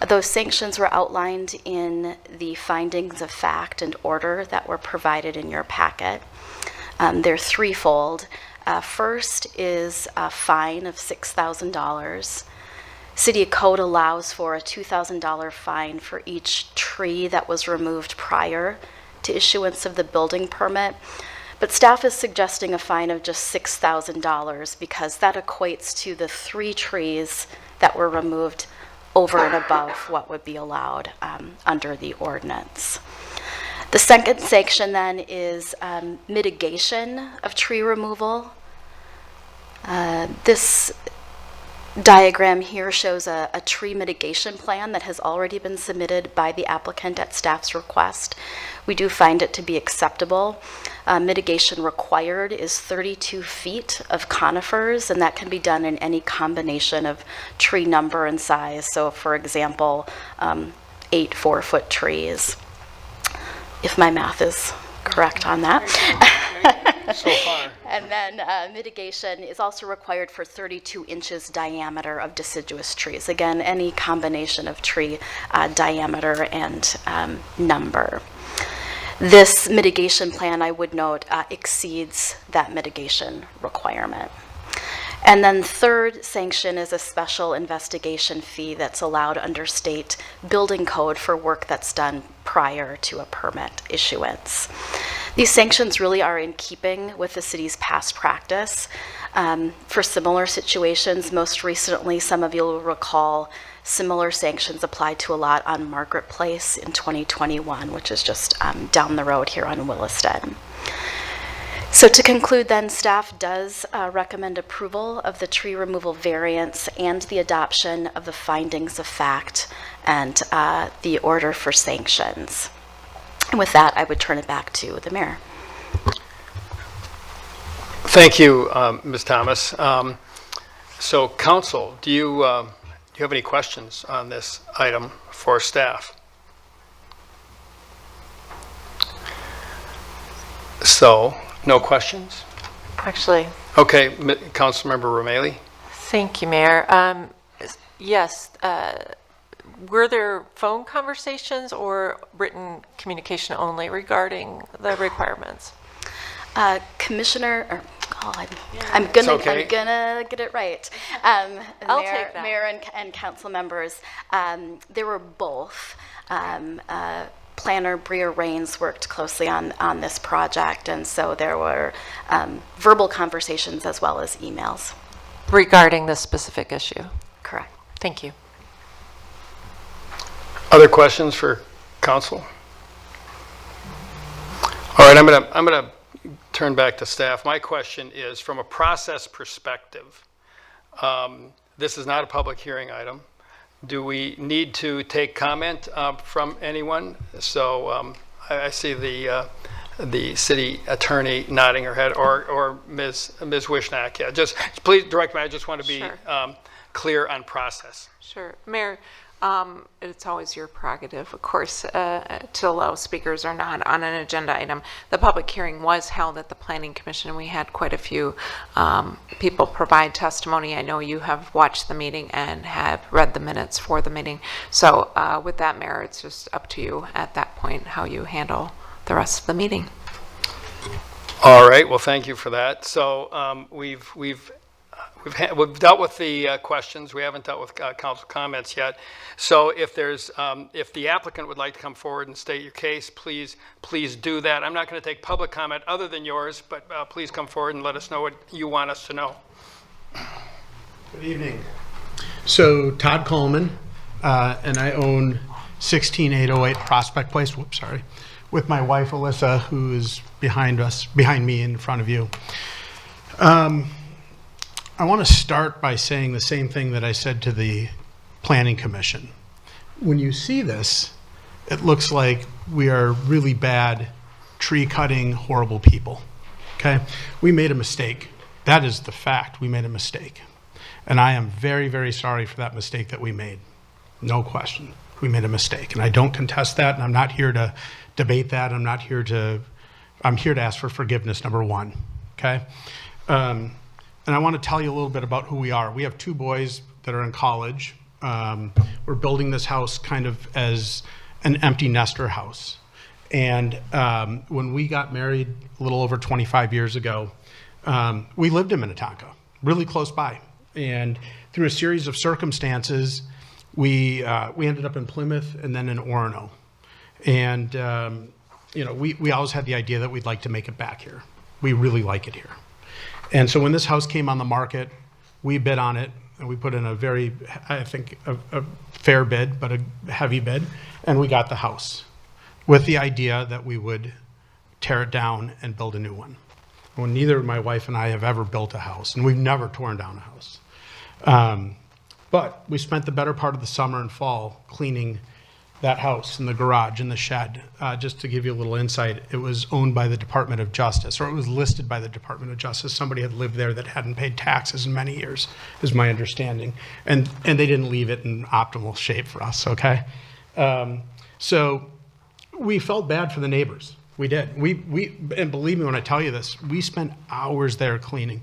Those sanctions were outlined in the findings of fact and order that were provided in your packet. They're threefold. First is a fine of $6,000. City Code allows for a $2,000 fine for each tree that was removed prior to issuance of the building permit. But staff is suggesting a fine of just $6,000 because that equates to the 3 trees that were removed over and above what would be allowed under the ordinance. The second sanction then is mitigation of tree removal. This diagram here shows a tree mitigation plan that has already been submitted by the applicant at staff's request. We do find it to be acceptable. Mitigation required is 32 feet of conifers, and that can be done in any combination of tree number and size. So for example, 8 4-foot trees, if my math is correct on that. So far. And then mitigation is also required for 32 inches diameter of deciduous trees. Again, any combination of tree diameter and number. This mitigation plan, I would note, exceeds that mitigation requirement. And then third sanction is a special investigation fee that's allowed under state building code for work that's done prior to a permit issuance. These sanctions really are in keeping with the city's past practice. For similar situations, most recently, some of you will recall similar sanctions applied to a lot on Margaret Place in 2021, which is just down the road here on Williston. So to conclude then, staff does recommend approval of the tree removal variance and the adoption of the findings of fact and the order for sanctions. And with that, I would turn it back to the mayor. Thank you, Ms. Thomas. So council, do you have any questions on this item for staff? So, no questions? Actually, Okay, Councilmember Romali? thank you, Mayor. Yes, were there phone conversations or written communication only regarding the requirements? Commissioner, I'm gonna okay. get it right. I'll Mayor, take that. Mayor and council members, there were both. Planner Bria Rains worked closely on this project, and so there were verbal conversations as well as emails. Regarding this specific issue? Correct. Thank you. Other questions for council? All right, I'm gonna turn back to staff. My question is, from a process perspective, this is not a public hearing item. Do we need to take comment from anyone? So I see the city attorney nodding her head, or Ms. Wishnak. Yeah, just please direct me. I just want to be Sure. clear on process. Sure. Mayor, it's always your prerogative, of course, to allow speakers or not on an agenda item. The public hearing was held at the Planning Commission, and we had quite a few people provide testimony. I know you have watched the meeting and have read the minutes for the meeting. So with that, Mayor, it's just up to you at that point how you handle the rest of the meeting. All right. Well, thank you for that. So we've dealt with the questions. We haven't dealt with council comments yet. So if there's if the applicant would like to come forward and state your case, please do that. I'm not going to take public comment other than yours, but please come forward and let us know what you want us to know. Good evening. So Todd Coleman, and I own 16808 Prospect Place. Whoops, sorry. With my wife Alyssa, who is behind me in front of you. I want to start by saying the same thing that I said to the Planning Commission. When you see this, it looks like we are really bad, tree-cutting, horrible people, okay? We made a mistake. That is the fact. We made a mistake. And I am very, very sorry for that mistake that we made. No question. We made a mistake. And I don't contest that, and I'm not here to debate that. I'm here to ask for forgiveness, number one, okay? And I want to tell you a little bit about who we are. We have two boys that are in college. We're building this house kind of as an empty nester house. And when we got married a little over 25 years ago, we lived in Minnetonka, really close by. And through a series of circumstances, we ended up in Plymouth and then in Orono. And we always had the idea that we'd like to make it back here. We really like it here. And so when this house came on the market, we bid on it, and we put in a very, I think, a fair bid, but a heavy bid, and we got the house with the idea that we would tear it down and build a new one. Well, neither my wife and I have ever built a house, and we've never torn down a house. But we spent the better part of the summer and fall cleaning that house and the garage and the shed. Just to give you a little insight, it was owned by the Department of Justice, or it was listed by the Department of Justice. Somebody had lived there that hadn't paid taxes in many years, is my understanding. And they didn't leave it in optimal shape for us, okay? So we felt bad for the neighbors. We did. And believe me when I tell you this, we spent hours there cleaning.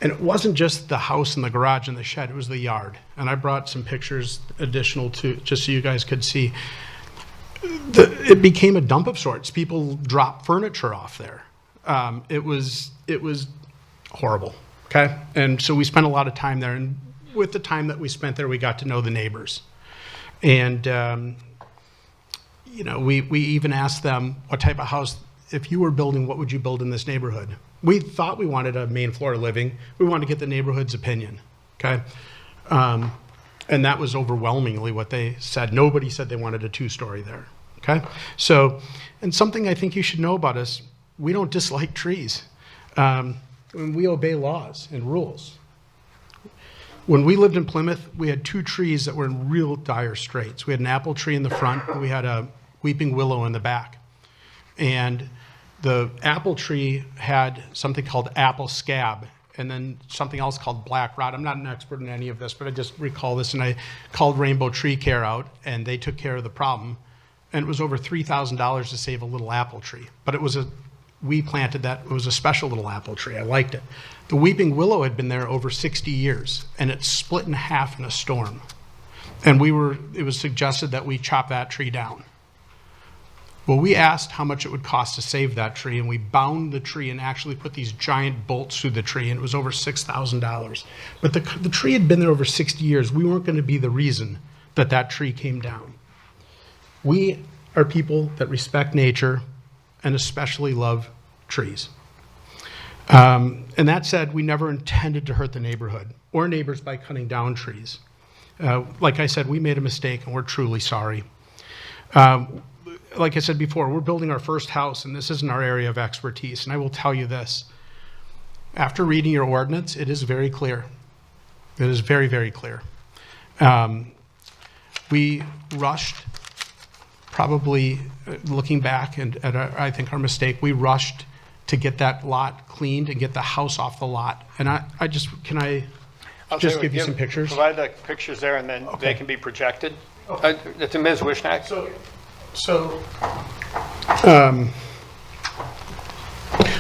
And it wasn't just the house and the garage and the shed, it was the yard. And I brought some pictures additional to, just so you guys could see. It became a dump of sorts. People dropped furniture off there. It was horrible, okay? And so we spent a lot of time there. And with the time that we spent there, we got to know the neighbors. And, we even asked them what type of house, if you were building, what would you build in this neighborhood? We thought we wanted a main floor living. We wanted to get the neighborhood's opinion, okay? And that was overwhelmingly what they said. Nobody said they wanted a two-story there, okay? So, and something I think you should know about us, we don't dislike trees. We obey laws and rules. When we lived in Plymouth, we had two trees that were in real dire straits. We had an apple tree in the front, and we had a weeping willow in the back. And the apple tree had something called apple scab, and then something else called black rot. I'm not an expert in any of this, but I just recall this, and I called Rainbow Tree Care out, and they took care of the problem. And it was over $3,000 to save a little apple tree. But it was we planted that. It was a special little apple tree. I liked it. The weeping willow had been there over 60 years, and it split in half in a storm. And it was suggested that we chop that tree down. Well, we asked how much it would cost to save that tree, and we bound the tree and actually put these giant bolts through the tree, and it was over $6,000. But the tree had been there over 60 years. We weren't going to be the reason that tree came down. We are people that respect nature and especially love trees. And that said, we never intended to hurt the neighborhood or neighbors by cutting down trees. Like I said, we made a mistake, and we're truly sorry. Like I said before, we're building our first house, and this isn't our area of expertise. And I will tell you this. After reading your ordinance, it is very clear. It is very, very clear. We rushed, probably looking back and at I think our mistake, we rushed to get that lot cleaned and get the house off the lot. And I just, can I just give you some pictures? Provide the pictures there, and then they can be projected. To Ms. Wishnak.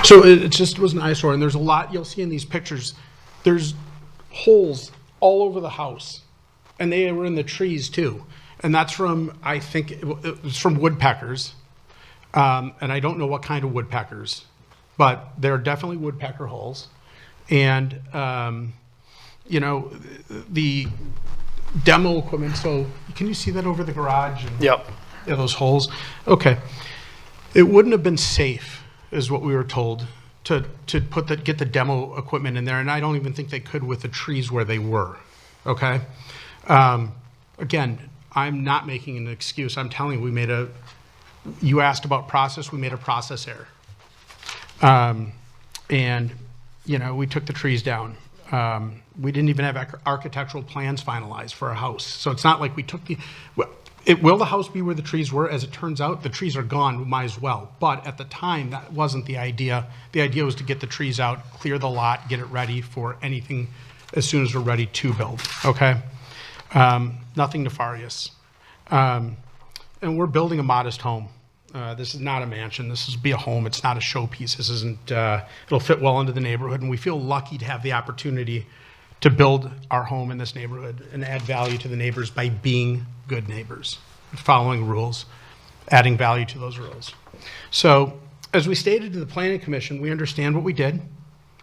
So it just was an eyesore, and there's a lot you'll see in these pictures. There's holes all over the house, and they were in the trees too. And that's from, I think, it was from woodpeckers. And I don't know what kind of woodpeckers, but they're definitely woodpecker holes. And, you know, the demo equipment, so can you see that over the garage? And, Yep. yeah, those holes. Okay. It wouldn't have been safe, is what we were told, to get the demo equipment in there, and I don't even think they could with the trees where they were. Okay. Again, I'm not making an excuse. I'm telling you, you asked about process, we made a process error. And, you know, we took the trees down. We didn't even have architectural plans finalized for a house. So it's not like we took will the house be where the trees were? As it turns out, the trees are gone, we might as well. But at the time, that wasn't the idea. The idea was to get the trees out, clear the lot, get it ready for anything as soon as we're ready to build, okay? Nothing nefarious. And we're building a modest home. This is not a mansion. This will be a home. It's not a showpiece. This isn't, it'll fit well into the neighborhood, and we feel lucky to have the opportunity to build our home in this neighborhood and add value to the neighbors by being good neighbors, following rules, adding value to those rules. So, as we stated to the Planning Commission, we understand what we did.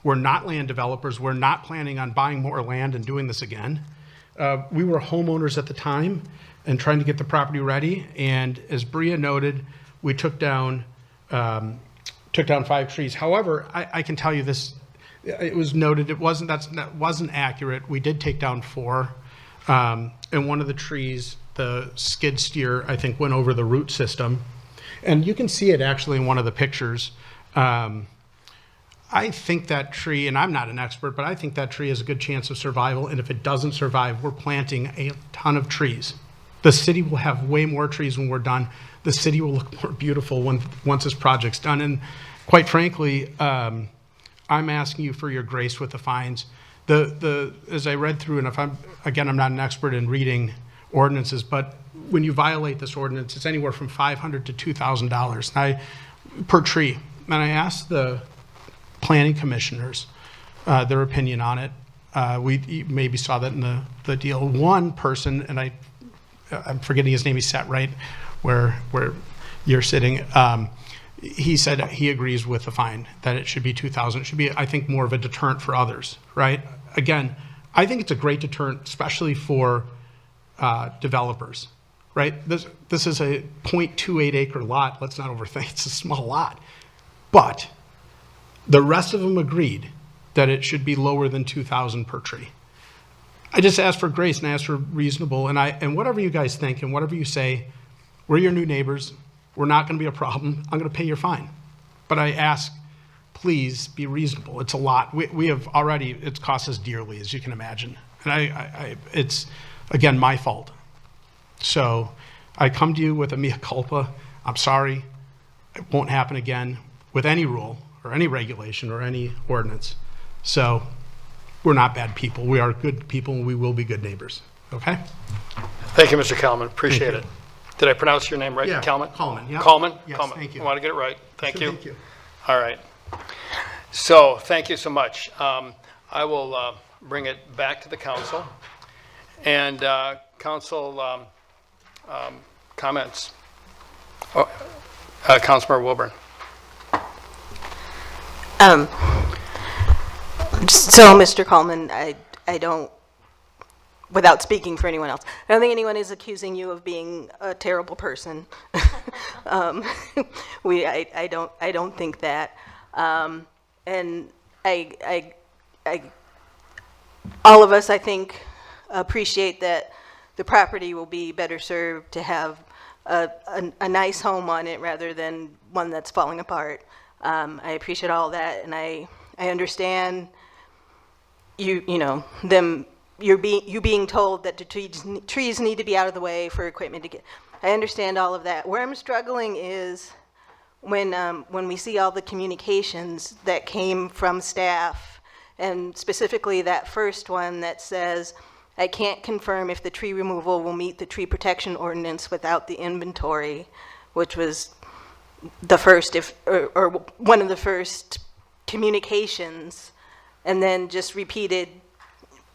We're not land developers. We're not planning on buying more land and doing this again. We were homeowners at the time and trying to get the property ready. And as Bria noted, we took down 5 trees. However, I can tell you this. It was noted that wasn't accurate. We did take down 4, and one of the trees, the skid steer, I think went over the root system, and you can see it actually in one of the pictures. I think that tree, and I'm not an expert, but I think that tree has a good chance of survival. And if it doesn't survive, we're planting a ton of trees. The city will have way more trees when we're done. The city will look more beautiful once this project's done. And quite frankly, I'm asking you for your grace with the fines. As I read through, and I'm not an expert in reading ordinances, but when you violate this ordinance, it's anywhere from $500 to $2,000 per tree. And I asked the planning commissioners their opinion on it. We maybe saw that in the deal. One person, and I'm forgetting his name, he sat right where you're sitting. He said he agrees with the fine, that it should be $2,000. It should be, I think, more of a deterrent for others, right? Again, I think it's a great deterrent, especially for developers, right? This is a 0.28 acre lot. Let's not overthink, it's a small lot. But the rest of them agreed that it should be lower than $2,000 per tree. I just asked for grace and asked for reasonable, and whatever you guys think and whatever you say, we're your new neighbors. We're not going to be a problem. I'm going to pay your fine. But I ask, please be reasonable. It's a lot. We have already, it's cost us dearly, as you can imagine. And it's, again, my fault. So I come to you with a mea culpa. I'm sorry. It won't happen again with any rule or any regulation or any ordinance. So we're not bad people. We are good people, and we will be good neighbors. Okay? Thank you, Mr. Kalman. Appreciate it. Did I pronounce your name right? Yeah, Kalman? Kalman, yeah. Kalman? Yes, Kalman. thank you. I want to get it right. Thank you. Thank you. All right. So, thank you so much. I will bring it back to the council. And council comments. Oh, Councilmember Wilburn. So, Mr. Coleman, I don't, without speaking for anyone else, I don't think anyone is accusing you of being a terrible person. I don't think that. And all of us, I think, appreciate that the property will be better served to have a nice home on it rather than one that's falling apart. I appreciate all that, and I understand you being told that the trees need to be out of the way for equipment to get. I understand all of that. Where I'm struggling is when we see all the communications that came from staff, and specifically that first one that says, I can't confirm if the tree removal will meet the tree protection ordinance without the inventory, which was the first, or one of the first communications, and then just repeated,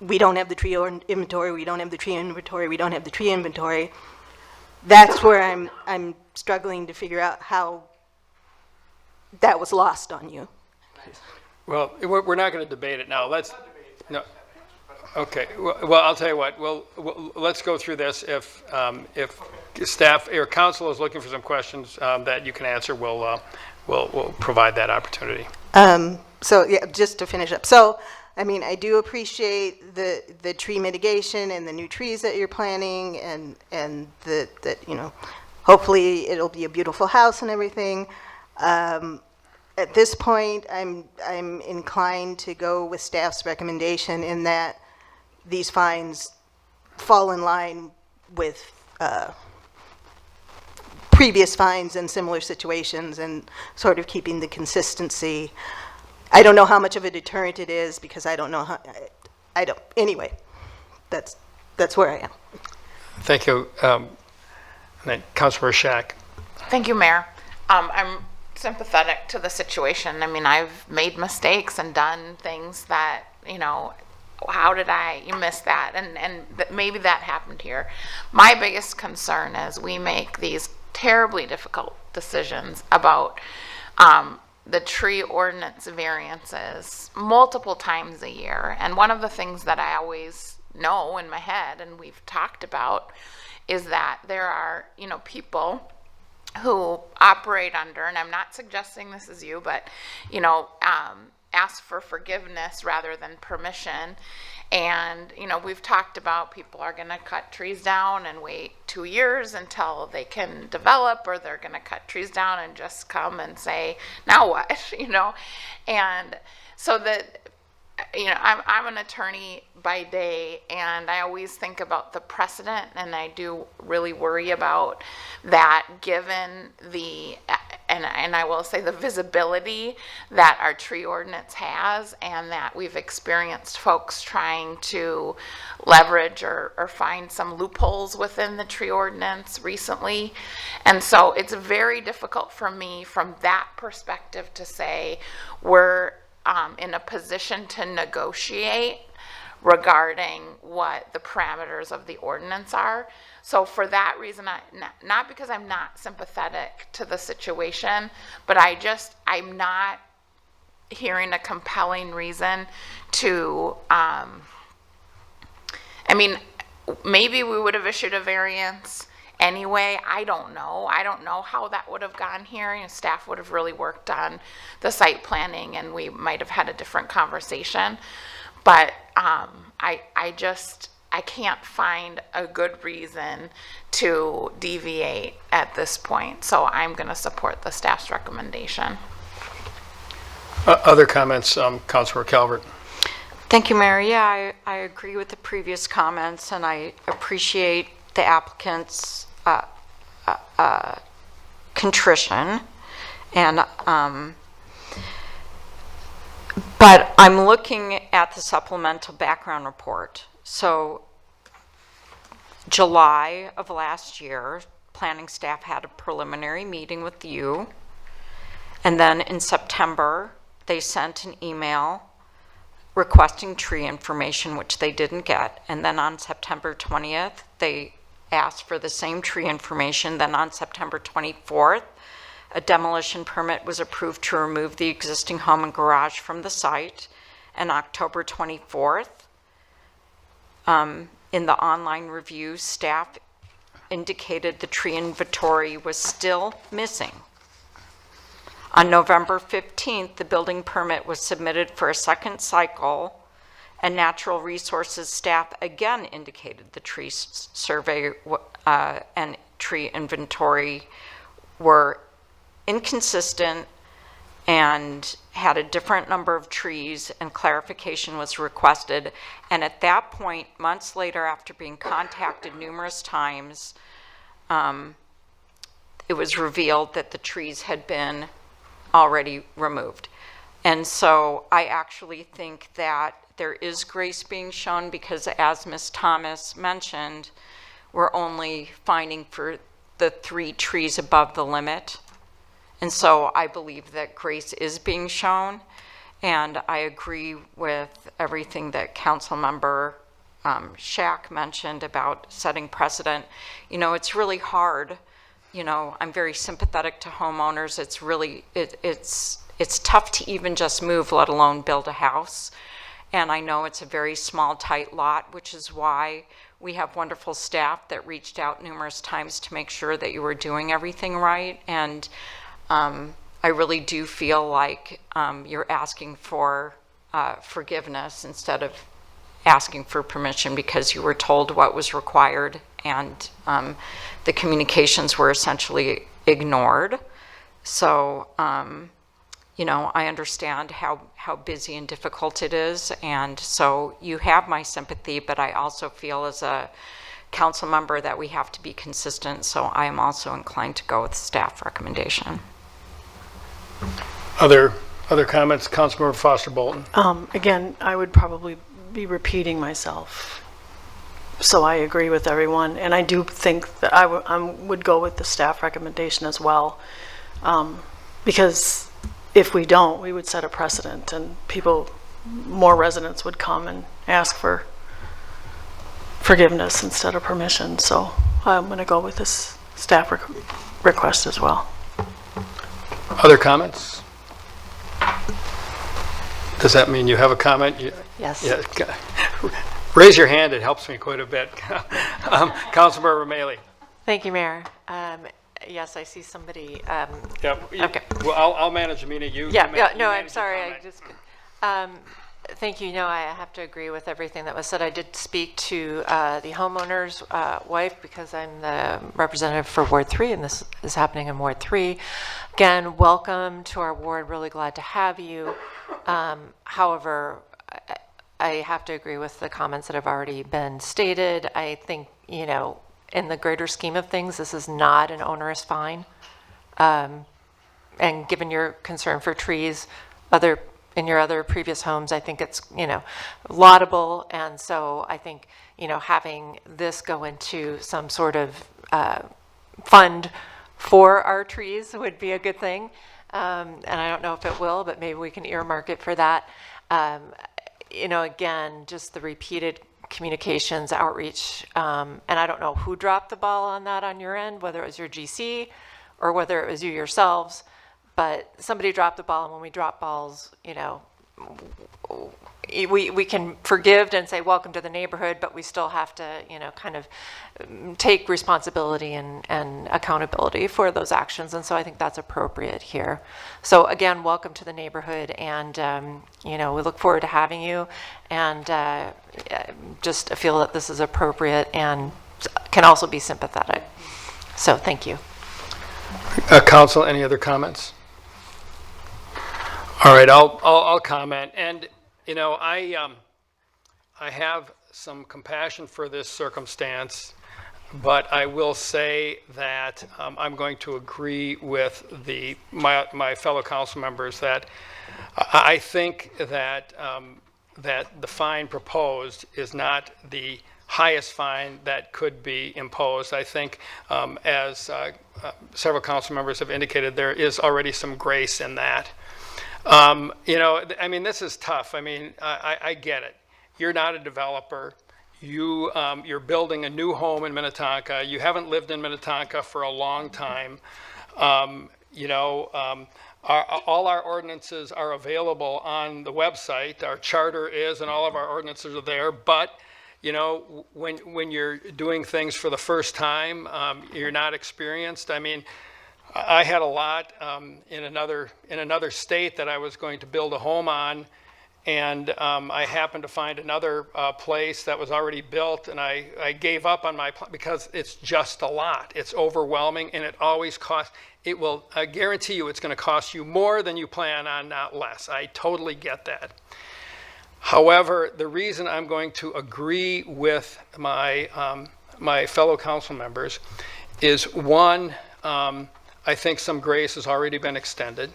we don't have the tree inventory, we don't have the tree inventory, we don't have the tree inventory. That's where I'm struggling to figure out how that was lost on you. Well, we're not going to debate it now. No. Okay. Well, I'll tell you what. Let's go through this. If staff or council is looking for some questions that you can answer, we'll provide that opportunity. So yeah, just to finish up. So, I mean, I do appreciate the tree mitigation and the new trees that you're planting, and that hopefully it'll be a beautiful house and everything. At this point, I'm inclined to go with staff's recommendation in that these fines fall in line with previous fines in similar situations, and sort of keeping the consistency. I don't know how much of a deterrent it is, because I don't know how. I don't. Anyway, that's where I am. Thank you, Councilmember Shack. Thank you, Mayor. I'm sympathetic to the situation. I mean, I've made mistakes and done things that, how did you miss that? And maybe that happened here. My biggest concern is we make these terribly difficult decisions about the tree ordinance variances multiple times a year. And one of the things that I always know in my head, and we've talked about, is that there are, people who operate under, and I'm not suggesting this is you, but, ask for forgiveness rather than permission. And, we've talked about people are going to cut trees down and wait 2 years until they can develop, or they're going to cut trees down and just come and say, now what, And so that, I'm an attorney by day, and I always think about the precedent, and I do really worry about that, given the, and I will say the visibility that our tree ordinance has, and that we've experienced folks trying to leverage or find some loopholes within the tree ordinance recently. And so it's very difficult for me from that perspective to say we're in a position to negotiate regarding what the parameters of the ordinance are. So for that reason, not because I'm not sympathetic to the situation, but I'm not hearing a compelling reason to, maybe we would have issued a variance anyway. I don't know how that would have gone here. Staff would have really worked on the site planning, and we might have had a different conversation. But I can't find a good reason to deviate at this point. So I'm going to support the staff's recommendation. Other comments, Councilor Calvert? Thank you, Mayor. Yeah, I agree with the previous comments, and I appreciate the applicant's contrition, and but I'm looking at the supplemental background report. So July of last year, planning staff had a preliminary meeting with you, And then in September, they sent an email requesting tree information, which they didn't get. And then on September 20th, they asked for the same tree information. Then on September 24th, a demolition permit was approved to remove the existing home and garage from the site. And October 24th, in the online review, staff indicated the tree inventory was still missing. On November 15th, the building permit was submitted for a second cycle, and Natural Resources staff again indicated the tree survey and tree inventory were inconsistent and had a different number of trees, and clarification was requested. And at that point, months later, after being contacted numerous times, it was revealed that the trees had been already removed. And so I actually think that there is grace being shown, because as Ms. Thomas mentioned, we're only finding for the 3 trees above the limit. And so I believe that grace is being shown, and I agree with everything that Councilmember Shack mentioned about setting precedent. You know, it's really hard. You know, I'm very sympathetic to homeowners. It's really, it's tough to even just move, let alone build a house. And I know it's a very small, tight lot, which is why we have wonderful staff that reached out numerous times to make sure that you were doing everything right. And I really do feel like you're asking for forgiveness instead of asking for permission, because you were told what was required, and the communications were essentially ignored. So, you know, I understand how busy and difficult it is, and so you have my sympathy, but I also feel as a council member that we have to be consistent, so I am also inclined to go with staff recommendation. Other comments? Councilmember Foster Bolton. Again, I would probably be repeating myself. So I agree with everyone, and I do think that I would go with the staff recommendation as well, because if we don't, we would set a precedent, and more residents would come and ask for forgiveness instead of permission. So I'm going to go with this staff request as well. Other comments? Does that mean you have a comment? Yes. Yeah. Raise your hand, it helps me quite a bit. Councilmember Rameli. Thank you, Mayor. Yes, I see somebody. Yep. Okay. Well, I'll manage the meeting. You No, manage I'm the sorry. comment. Thank you. No, I have to agree with everything that was said. I did speak to the homeowner's wife, because I'm the representative for Ward 3, and this is happening in Ward 3. Again, welcome to our ward. Really glad to have you. However, I have to agree with the comments that have already been stated. I think, you know, in the greater scheme of things, this is not an onerous fine. And given your concern for trees, in your other previous homes, I think it's, you know, laudable. And so I think, you know, having this go into some sort of fund for our trees would be a good thing. And I don't know if it will, but maybe we can earmark it for that. You know, again, just the repeated communications, outreach, and I don't know who dropped the ball on that on your end, whether it was your GC or whether it was you yourselves, but somebody dropped the ball, and when we drop balls, you know, we can forgive and say welcome to the neighborhood, but we still have to, you know, kind of take responsibility and accountability for those actions. And so I think that's appropriate here. So again, welcome to the neighborhood, and you know, we look forward to having you, and just feel that this is appropriate and can also be sympathetic. So thank you. Council, any other comments? All right, I'll comment. And you know, I have some compassion for this circumstance, but I will say that I'm going to agree with my fellow council members that I think that that the fine proposed is not the highest fine that could be imposed. I think, as several council members have indicated, there is already some grace in that. You know, I mean, this is tough. I mean, I get it. You're not a developer. You're building a new home in Minnetonka. You haven't lived in Minnetonka for a long time. You know, all our ordinances are available on the website. Our charter is, and all of our ordinances are there. But, you know, when you're doing things for the first time, you're not experienced. I mean, I had a lot in another state that I was going to build a home on, and I happened to find another place that was already built, and I gave up on my plan because it's just a lot. It's overwhelming, and it always costs. It will, I guarantee you, it's going to cost you more than you plan on, not less. I totally get that. However, the reason I'm going to agree with my my fellow council members is one. I think some grace has already been extended.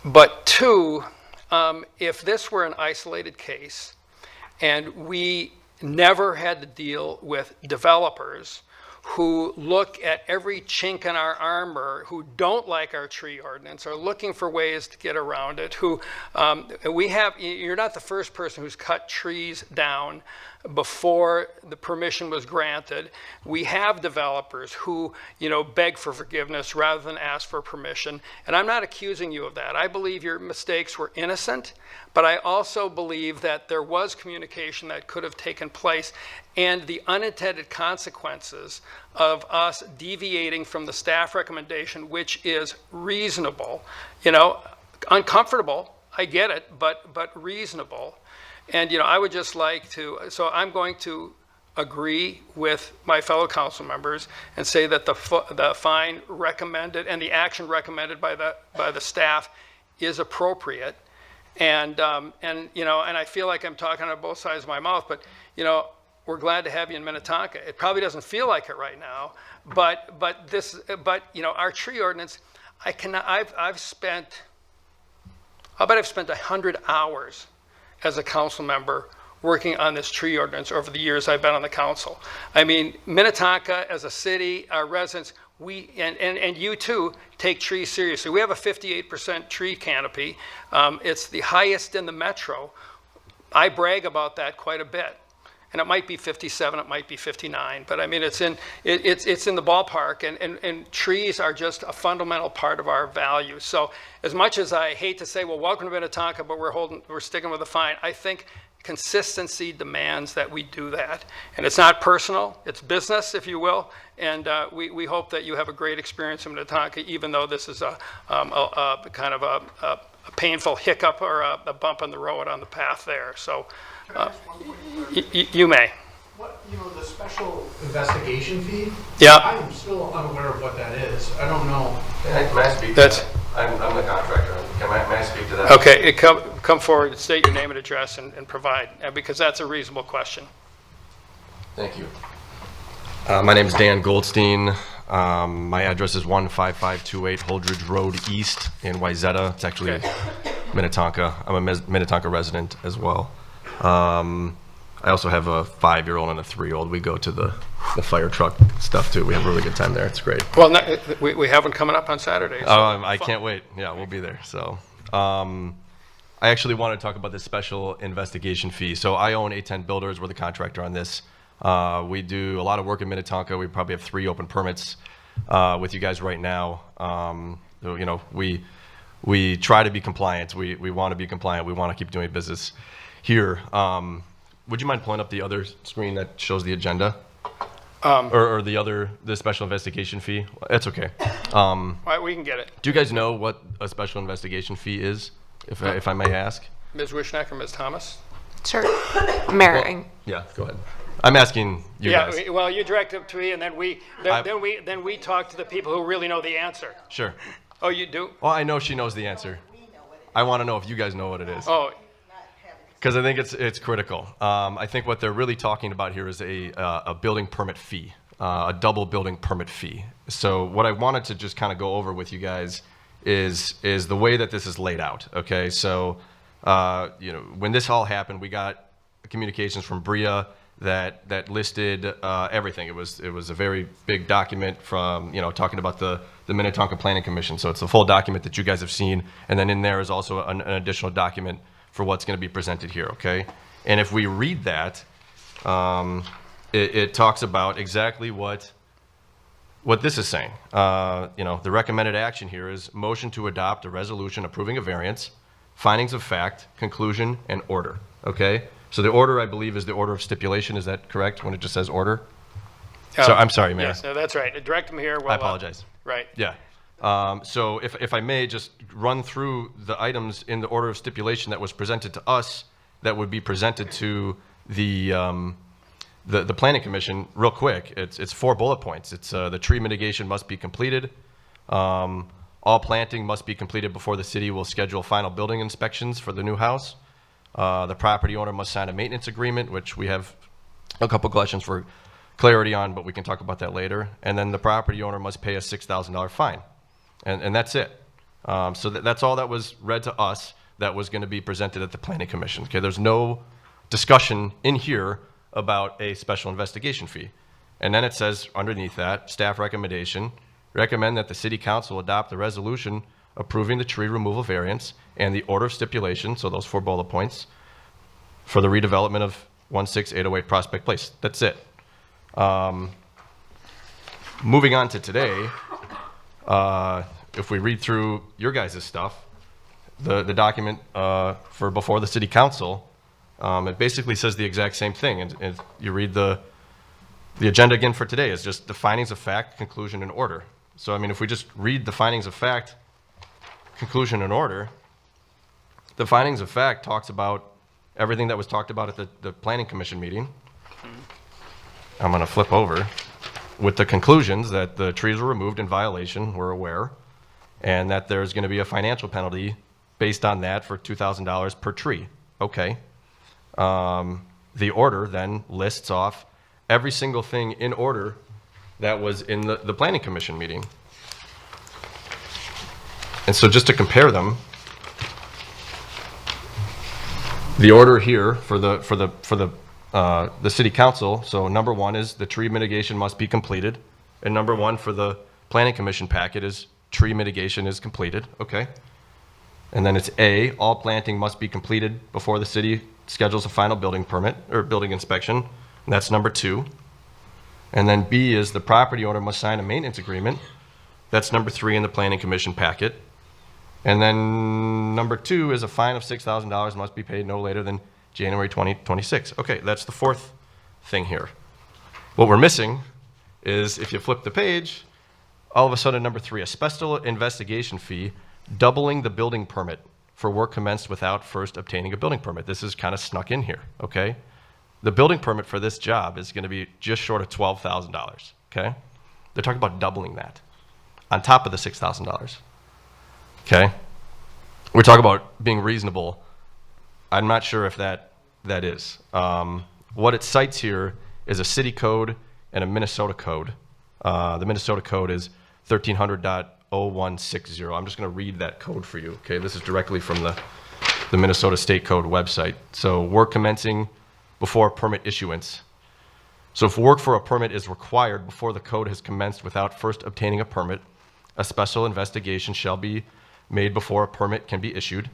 But two, if this were an isolated case and we never had to deal with developers who look at every chink in our armor, who don't like our tree ordinance, are looking for ways to get around it, who you're not the first person who's cut trees down before the permission was granted. We have developers who, you know, beg for forgiveness rather than ask for permission. And I'm not accusing you of that. I believe your mistakes were innocent, but I also believe that there was communication that could have taken place, and the unintended consequences of us deviating from the staff recommendation, which is reasonable, you know, uncomfortable, I get it, but reasonable. And, you know, I would just like to, so I'm going to agree with my fellow council members and say that the fine recommended and the action recommended by the staff is appropriate. And you know, and I feel like I'm talking on both sides of my mouth, but, you know, we're glad to have you in Minnetonka. It probably doesn't feel like it right now, but you know, our tree ordinance, I've spent 100 hours as a council member working on this tree ordinance over the years I've been on the council. I mean, Minnetonka as a city, our residents, we, and you too, take trees seriously. We have a 58% tree canopy. It's the highest in the metro. I brag about that quite a bit. And it might be 57, it might be 59, but I mean, it's in the ballpark, and trees are just a fundamental part of our values. So as much as I hate to say, well, welcome to Minnetonka, but we're sticking with the fine, I think consistency demands that we do that. And it's not personal, it's business, if you will, and we hope that you have a great experience in Minnetonka, even though this is a kind of a painful hiccup or a bump in the road on the path there. So. You may. What, you know, the special investigation fee? Yeah. I am still unaware of what that is. I don't know. May I speak to that? I'm the contractor. May I speak to that? Okay, come forward and state your name and address and provide, because that's a reasonable question. Thank you. My name is Dan Goldstein. My address is 15528 Holdridge Road East in Wayzata. It's actually Minnetonka. I'm a Minnetonka resident as well. I also have a 5-year-old and a 3-year-old. We go to the fire truck stuff too. We have a really good time there. It's great. Well, we have one coming up on Saturday. So I can't wait. Yeah, we'll be there. So, I actually want to talk about this special investigation fee. So I own A10 Builders. We're the contractor on this. We do a lot of work in Minnetonka. We probably have 3 open permits with you guys right now. You know, we try to be compliant. We want to be compliant. We want to keep doing business here. Would you mind pulling up the other screen that shows the agenda? Or the special investigation fee? It's okay. We can get it. Do you guys know what a special investigation fee is, if I may ask? Ms. Wishneck or Ms. Thomas? Sure. Mayor. Yeah, go ahead. I'm asking you guys. Yeah, well, you direct it to me, and then we talk to the people who really know the answer. Sure. Oh, you do? Well, I know she knows the answer. I want to know if you guys know what it is. Oh. Because I think it's critical. I think what they're really talking about here is a building permit fee, a double building permit fee. So what I wanted to just kind of go over with you guys is the way that this is laid out. Okay, so you know, when this all happened, we got communications from Bria that listed everything. It was a very big document from, talking about the Minnetonka Planning Commission. So it's a full document that you guys have seen, and then in there is also an additional document for what's going to be presented here, okay? And if we read that, it talks about exactly what this is saying. The recommended action here is motion to adopt a resolution approving a variance, findings of fact, conclusion, and order, okay? So the order, I believe, is the order of stipulation. Is that correct when it just says order? So I'm sorry, Mayor. Yes, no, that's right. Direct them here. I apologize. Right. Yeah. So if I may just run through the items in the order of stipulation that was presented to us, that would be presented to the Planning Commission real quick. It's 4 bullet points. It's the tree mitigation must be completed. All planting must be completed before the city will schedule final building inspections for the new house. The property owner must sign a maintenance agreement, which we have a couple questions for clarity on, but we can talk about that later. And then the property owner must pay a $6,000 fine. And that's it. So that's all that was read to us that was going to be presented at the Planning Commission. Okay, there's no discussion in here about a special investigation fee. And then it says underneath that, staff recommend that the City Council adopt the resolution approving the tree removal variance and the order of stipulation, so those 4 bullet points, for the redevelopment of 16808 Prospect Place. That's it. Moving on to today, if we read through your guys' stuff, the document for before the City Council, it basically says the exact same thing. And you read the agenda again for today is just the findings of fact, conclusion, and order. So, I mean, if we just read the findings of fact, conclusion, and order, the findings of fact talks about everything that was talked about at the Planning Commission meeting. I'm going to flip over with the conclusions that the trees were removed in violation, we're aware, and that there's going to be a financial penalty based on that for $2,000 per tree. Okay. The order then lists off every single thing in order that was in the Planning Commission meeting. And so just to compare them, the order here for the City Council, so number 1 is the tree mitigation must be completed, and number 1 for the Planning Commission packet is tree mitigation is completed, okay? And then it's A, all planting must be completed before the city schedules a final building permit or building inspection, and that's number 2. And then B is the property owner must sign a maintenance agreement, that's number 3 in the Planning Commission packet. And then number 2 is a fine of $6,000 must be paid no later than January 2026. Okay, that's the 4th thing here. What we're missing is, if you flip the page, all of a sudden number 3, a special investigation fee doubling the building permit for work commenced without first obtaining a building permit. This is kind of snuck in here, okay? The building permit for this job is going to be just short of $12,000, okay? They're talking about doubling that on top of the $6,000. Okay, we're talking about being reasonable. I'm not sure if that is. What it cites here is a city code and a Minnesota code. The Minnesota code is 1300.0160. I'm just going to read that code for you. Okay, this is directly from the Minnesota State Code website. So work commencing before permit issuance. So if work for a permit is required before the code has commenced without first obtaining a permit, a special investigation shall be made before a permit can be issued.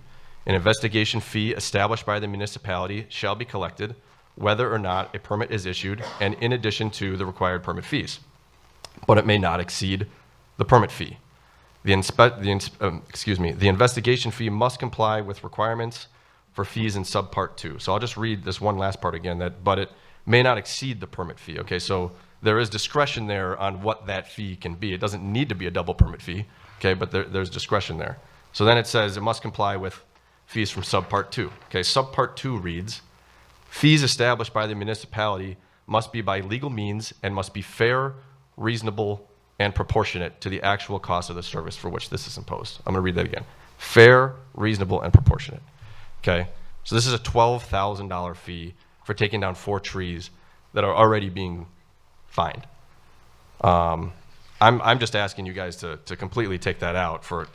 An investigation fee established by the municipality shall be collected whether or not a permit is issued and in addition to the required permit fees, but it may not exceed the permit fee. The investigation fee must comply with requirements for fees in subpart 2. So I'll just read this one last part again, but it may not exceed the permit fee. Okay, so there is discretion there on what that fee can be. It doesn't need to be a double permit fee. Okay, but there's discretion there. So then it says it must comply with fees from subpart 2. Okay, subpart 2 reads, fees established by the municipality must be by legal means and must be fair, reasonable, and proportionate to the actual cost of the service for which this is imposed. I'm going to read that again. Fair, reasonable, and proportionate. Okay, so this is a $12,000 fee for taking down 4 trees that are already being fined. I'm just asking you guys to completely take that out for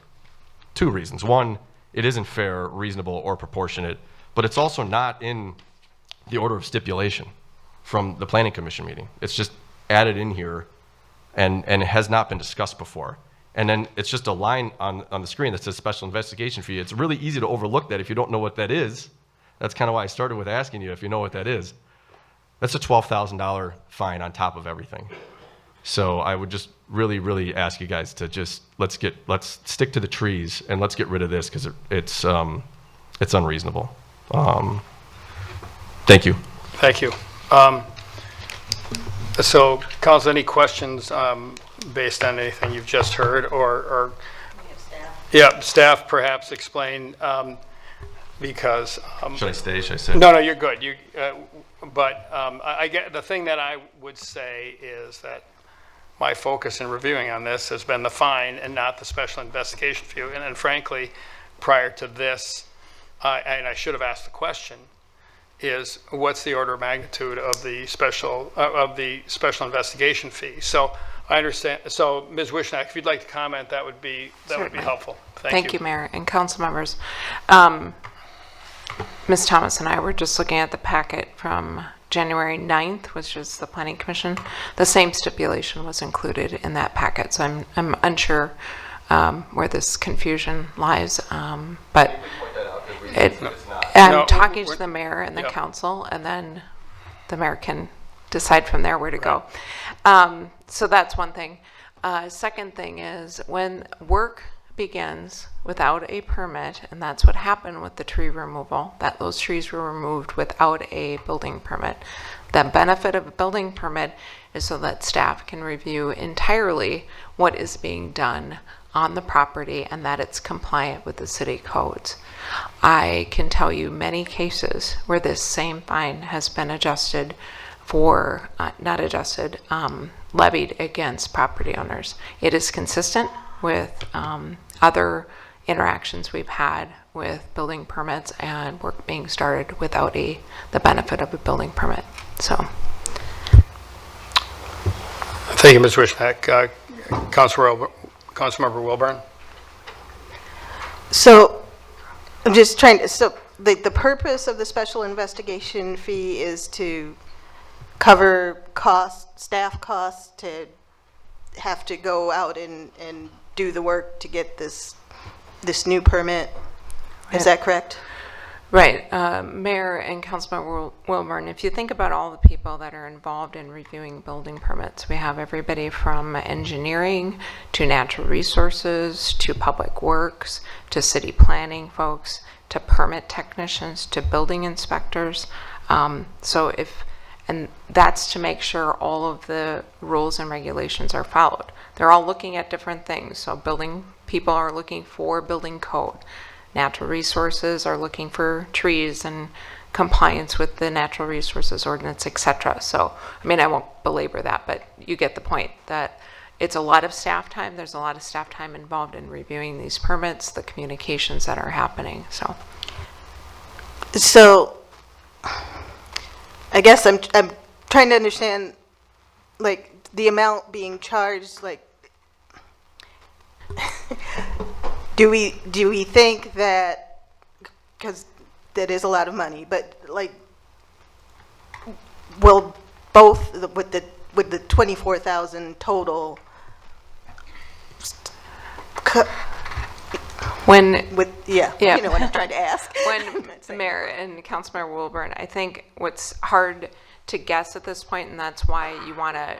2 reasons. One, it isn't fair, reasonable, or proportionate, but it's also not in the order of stipulation. from the planning commission meeting. It's just added in here and it has not been discussed before. And then it's just a line on the screen that says special investigation fee. It's really easy to overlook that if you don't know what that is. That's kind of why I started with asking you if you know what that is. That's a $12,000 fine on top of everything. So I would just really, really ask you guys to just, let's stick to the trees and let's get rid of this because it's unreasonable. Thank you. Thank you. So, council, any questions based on anything you've just heard, or yeah, staff perhaps explain because. Should I stay? Should I sit? No, you're good. But I get the thing that I would say is that my focus in reviewing on this has been the fine and not the special investigation fee. And frankly, prior to this, and I should have asked the question, is what's the order of magnitude of the special investigation fee? So I understand. So Ms. Wishnak, if you'd like to comment, that would be helpful. Thank you, Mayor and council members. Ms. Thomas and I were just looking at the packet from January 9th, which is the Planning Commission. The same stipulation was included in that packet, so I'm unsure where this confusion lies, but I'm talking to the mayor and the council, and then the mayor can decide from there where to go. So that's one thing. Second thing is when work begins without a permit, and that's what happened with the tree removal, that those trees were removed without a building permit. The benefit of a building permit is so that staff can review entirely what is being done on the property and that it's compliant with the city codes. I can tell you many cases where this same fine has been adjusted for, levied against property owners. It is consistent with other interactions we've had with building permits and work being started without the benefit of a building permit. So. Thank you, Ms. Wishnak. Councilmember Wilburn. So I'm just trying to, so the purpose of the special investigation fee is to cover staff costs to have to go out and do the work to get this new permit. Is that correct? Right. Mayor and Councilmember Wilburn, if you think about all the people that are involved in reviewing building permits, we have everybody from engineering to natural resources to public works to city planning folks to permit technicians to building inspectors. And that's to make sure all of the rules and regulations are followed. They're all looking at different things. So building people are looking for building code. Natural resources are looking for trees and compliance with the natural resources ordinance, etc. So, I mean, I won't belabor that, but you get the point that it's a lot of staff time. There's a lot of staff time involved in reviewing these permits, the communications that are happening. So I guess I'm trying to understand, like, the amount being charged, like, do we think that, because that is a lot of money, but like, will both with the 24,000 total you know what I'm trying to ask. When Mayor and Councilmember Wilburn, I think what's hard to guess at this point, and that's why you want to,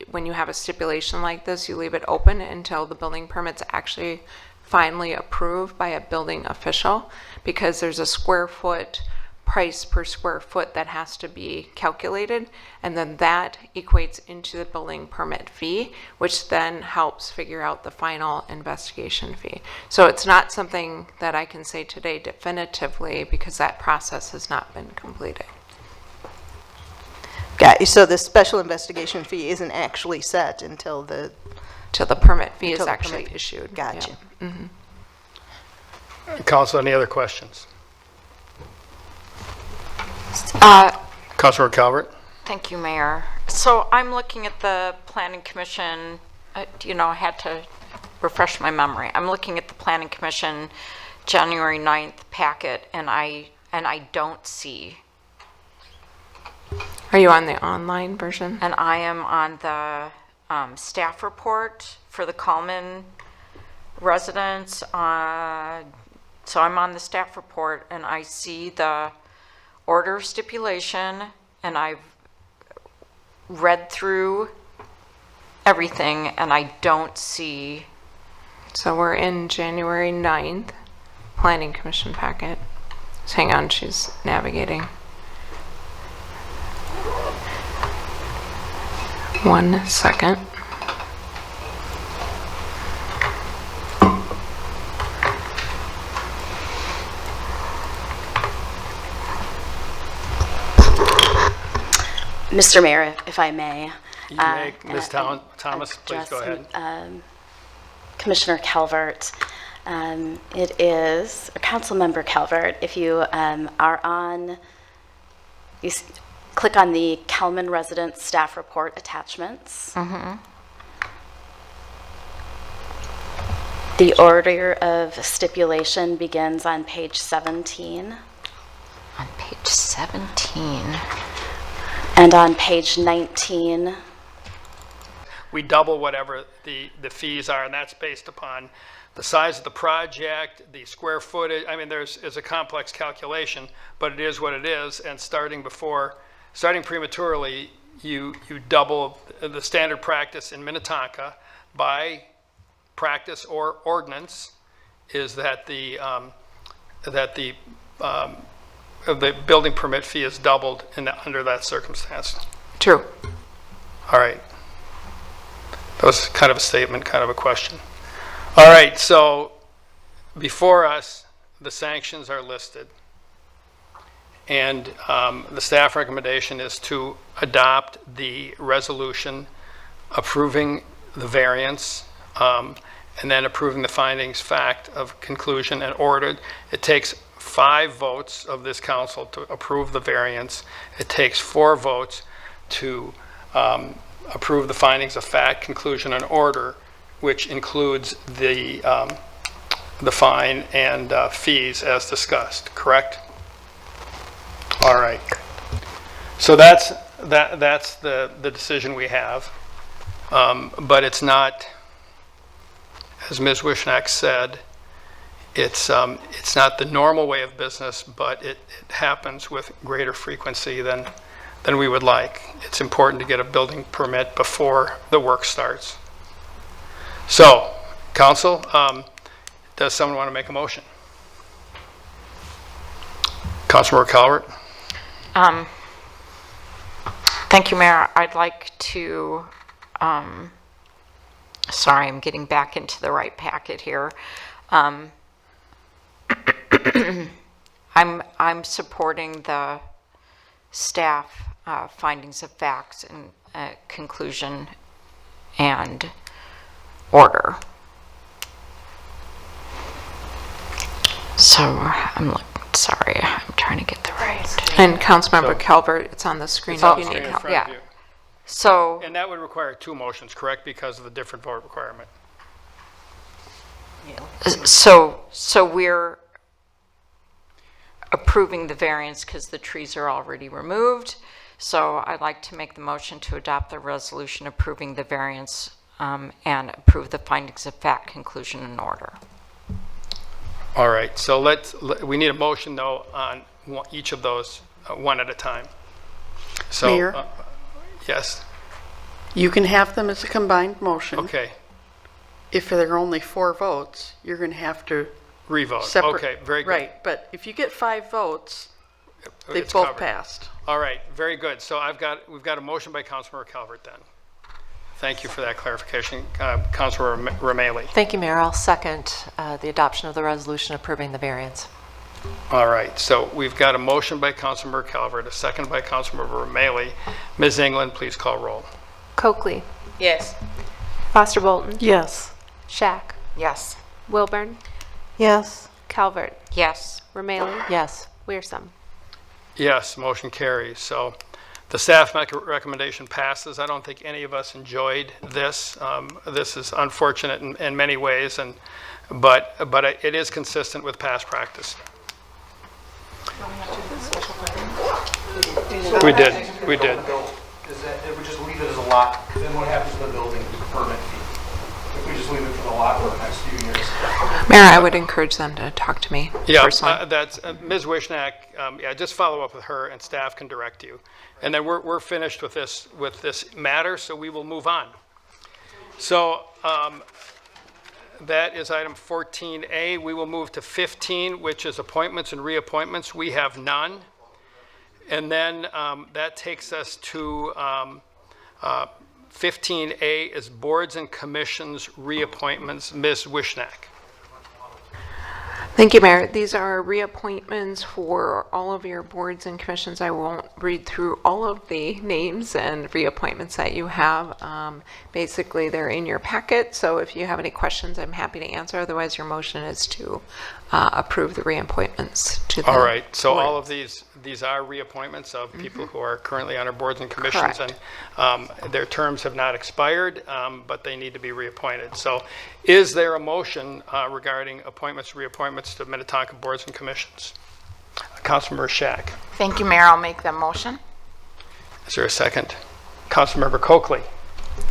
when you have a stipulation like this, you leave it open until the building permit's actually finally approved by a building official, because there's a square foot price per square foot that has to be calculated, and then that equates into the building permit fee, which then helps figure out the final investigation fee. So it's not something that I can say today definitively because that process has not been completed. Got you. So the special investigation fee isn't actually set until the permit fee is actually issued. Gotcha. Yeah. Mm-hmm. Council, any other questions? Councilor Calvert. Thank you, Mayor. So I'm looking at the Planning Commission, I had to refresh my memory. I'm looking at the Planning Commission January 9th packet, and I don't see Are you on the online version? And I am on the staff report for the Coleman residents. So I'm on the staff report, and I see the order of stipulation, and I've read through everything, and I don't see. So we're in January 9th, Planning Commission packet. So hang on, she's navigating. 1 second. Mr. Mayor, if I may. You may, Ms. Thomas, please go ahead. Commissioner Calvert. It is, Councilmember Calvert, if you are on, click on the Kelman Residence Staff Report Attachments. The order of stipulation begins on page 17. On page 17. And on page 19. We double whatever the fees are, and that's based upon the size of the project, the square footage. I mean, it's a complex calculation, but it is what it is. And starting prematurely, you double the standard practice in Minnetonka by practice or ordinance is that the building permit fee is doubled under that circumstance. True. All right. That was kind of a statement, kind of a question. All right, so before us, the sanctions are listed. And the staff recommendation is to adopt the resolution approving the variance and then approving the findings, fact of conclusion and ordered. It takes 5 votes of this council to approve the variance. It takes 4 votes to approve the findings of fact, conclusion, and order, which includes the fine and fees as discussed, correct? All right. So that's the decision we have. But it's not, as Ms. Wishnak said, it's not the normal way of business, but it happens with greater frequency than we would like. It's important to get a building permit before the work starts. So, council, does someone want to make a motion? Councilmember Calvert. Thank you, Mayor. I'd like to, sorry, I'm getting back into the right packet here. I'm supporting the staff findings of facts and conclusion and order. So I'm trying to get the right. And Councilmember Calvert, it's on the screen It's on if you the need screen in help. front of you. So, And that would require 2 motions, correct? Because of the different vote requirement. so we're approving the variance because the trees are already removed. So I'd like to make the motion to adopt the resolution approving the variance and approve the findings of fact, conclusion, and order. All right, so we need a motion though on each of those one at a time. So, Mayor? Yes, You can have them as a combined motion. okay, If there are only 4 votes, you're going to have to revote, separate. okay, very good. Right, but if you get 5 votes, they've It's both covered. passed. All right, very good. So we've got a motion by Councilmember Calvert then. Thank you for that clarification, Councilmember Rameli. Thank you, Mayor. I'll second the adoption of the resolution approving the variance. All right, so we've got a motion by Councilmember Calvert, a second by Councilmember Rameli. Ms. England, please call roll. Coakley. Yes. Foster Bolton. Yes. Shack. Yes. Wilburn. Yes. Calvert. Yes. Rameli. Yes. Wearsome. Yes, motion carries. So the staff recommendation passes. I don't think any of us enjoyed this. This is unfortunate in many ways, but it is consistent with past practice. We did. We did. Is that, it would just leave it as a lot, then what happens to the building permit fee? If we just leave it for the lot for the next few years? Mayor, I would encourage them to talk to me Yeah, personally. that's, Ms. Wishnak, yeah, just follow up with her and staff can direct you. And then we're finished with this matter, so we will move on. So that is item 14A. We will move to 15, which is appointments and reappointments. We have none. And then that takes us to 15A is boards and commissions reappointments. Ms. Wishnak. Thank you, Mayor. These are reappointments for all of your boards and commissions. I won't read through all of the names and reappointments that you have. Basically, they're in your packet, so if you have any questions, I'm happy to answer. Otherwise, your motion is to approve the reappointments to the All right, so board. all of these are reappointments of people who are currently on our boards and commissions. Correct. And their terms have not expired, but they need to be reappointed. So is there a motion regarding appointments, reappointments to Minnetonka boards and commissions? Councilmember Shack. Thank you, Mayor. I'll make that motion. Is there a second? Councilmember Coakley.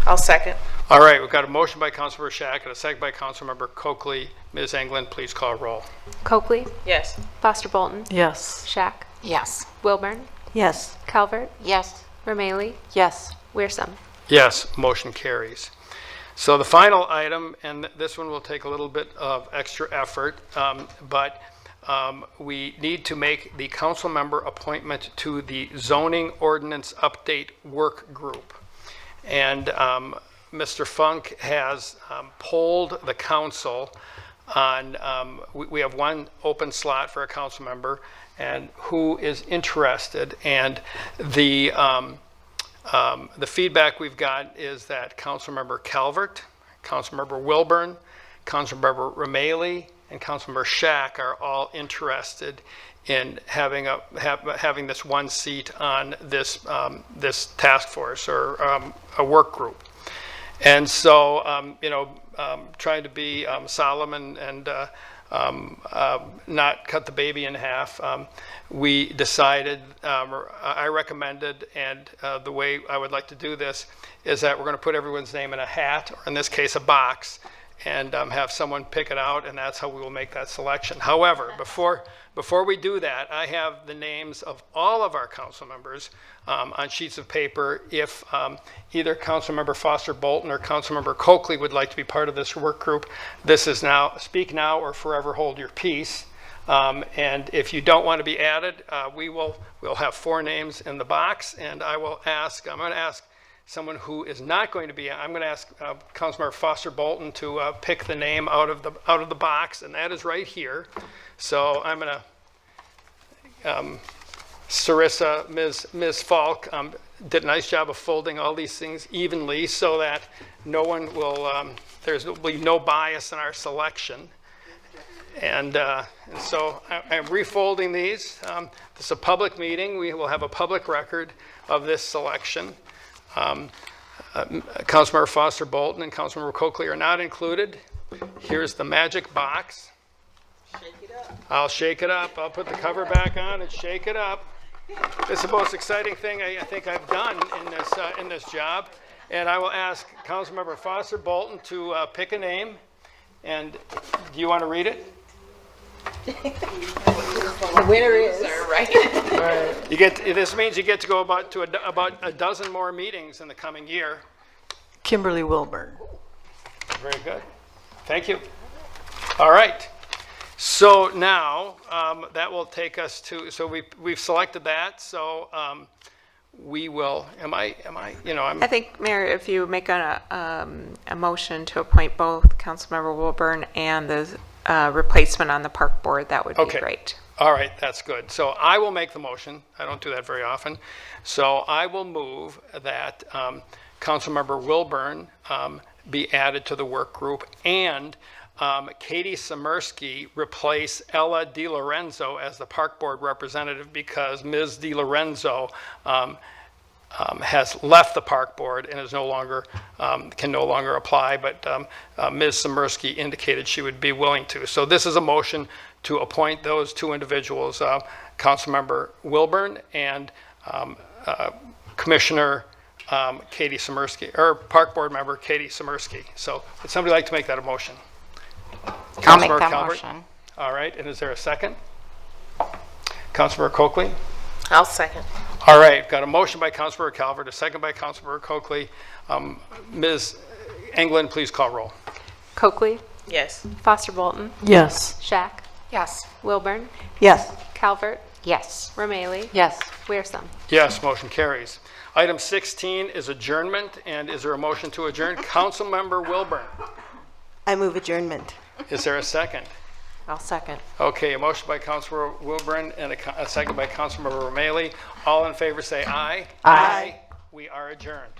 I'll second. All right, we've got a motion by Councilmember Shack and a second by Councilmember Coakley. Ms. Englund, please call roll. Coakley, Yes. Foster Bolton, Yes. Shack, Yes. Wilburn, Yes. Calvert, Yes. Romalee, Yes. Wearsum. Yes, motion carries. So the final item, and this one will take a little bit of extra effort, but we need to make the council member appointment to the zoning ordinance update work group. And Mr. Funk has polled the council on, we have one open slot for a council member and who is interested. And the feedback we've got is that Councilmember Calvert, Councilmember Wilburn, Councilmember Romalee, and Councilmember Shack are all interested in having this one seat on this this task force or a work group. And so, trying to be solemn and not cut the baby in half, we decided, I recommended, and the way I would like to do this is that we're going to put everyone's name in a hat, or in this case, a box, and have someone pick it out, and that's how we will make that selection. However, before we do that, I have the names of all of our council members on sheets of paper. If either Councilmember Foster Bolton or Councilmember Coakley would like to be part of this work group, this is now, speak now or forever hold your peace. And if you don't want to be added, we'll have 4 names in the box, and I'm going to ask someone who is not going to be, I'm going to ask Councilmember Foster Bolton to pick the name out of the box, and that is right here. So I'm going to, Sarissa, Ms. Falk did a nice job of folding all these things evenly so that no one will, will be no bias in our selection. And so I'm refolding these. This is a public meeting. We will have a public record of this selection. Councilmember Foster Bolton and Councilmember Coakley are not included. Here's the magic box. Shake it up. I'll shake it up. I'll put the cover back on and shake it up. This is the most exciting thing I think I've done in this job. And I will ask Councilmember Foster Bolton to pick a name. And do you want to read it? The winner is. Right. You get. This means you get to go about a dozen more meetings in the coming year. Kimberly Wilburn. Very good. Thank you. All right. So now that will take us to. So we've selected that. So we will. I'm. I think, Mayor, if you make a motion to appoint both Councilmember Wilburn and the replacement on the park board, that would be great. All right, that's good. So I will make the motion. I don't do that very often. So I will move that Councilmember Wilburn be added to the work group, and Katie Samersky replace Ella DiLorenzo as the park board representative, because Ms. DiLorenzo has left the park board and is no longer can no longer apply, but Ms. Samersky indicated she would be willing to. So this is a motion to appoint those 2 individuals, Councilmember Wilburn and Commissioner Katie Samersky, or Park Board Member Katie Samersky. So would somebody like to make that a motion? I'll make Councilmember that Calvert? motion. All right, and is there a second? Councilmember Coakley? I'll second. All right, got a motion by Councilmember Calvert, a second by Councilmember Coakley. Ms. England, please call roll. Coakley, Yes. Foster Bolton, Yes. Shack, Yes. Wilburn, Yes. Calvert, Yes. Romaili, Yes. Wiersum. Yes, motion carries. Item 16 is adjournment, and is there a motion to adjourn? Councilmember Wilburn, I move adjournment. is there a second? I'll second. Okay, a motion by Councilmember Wilburn and a second by Councilmember Romaili. All in favor say aye. Aye. We are adjourned.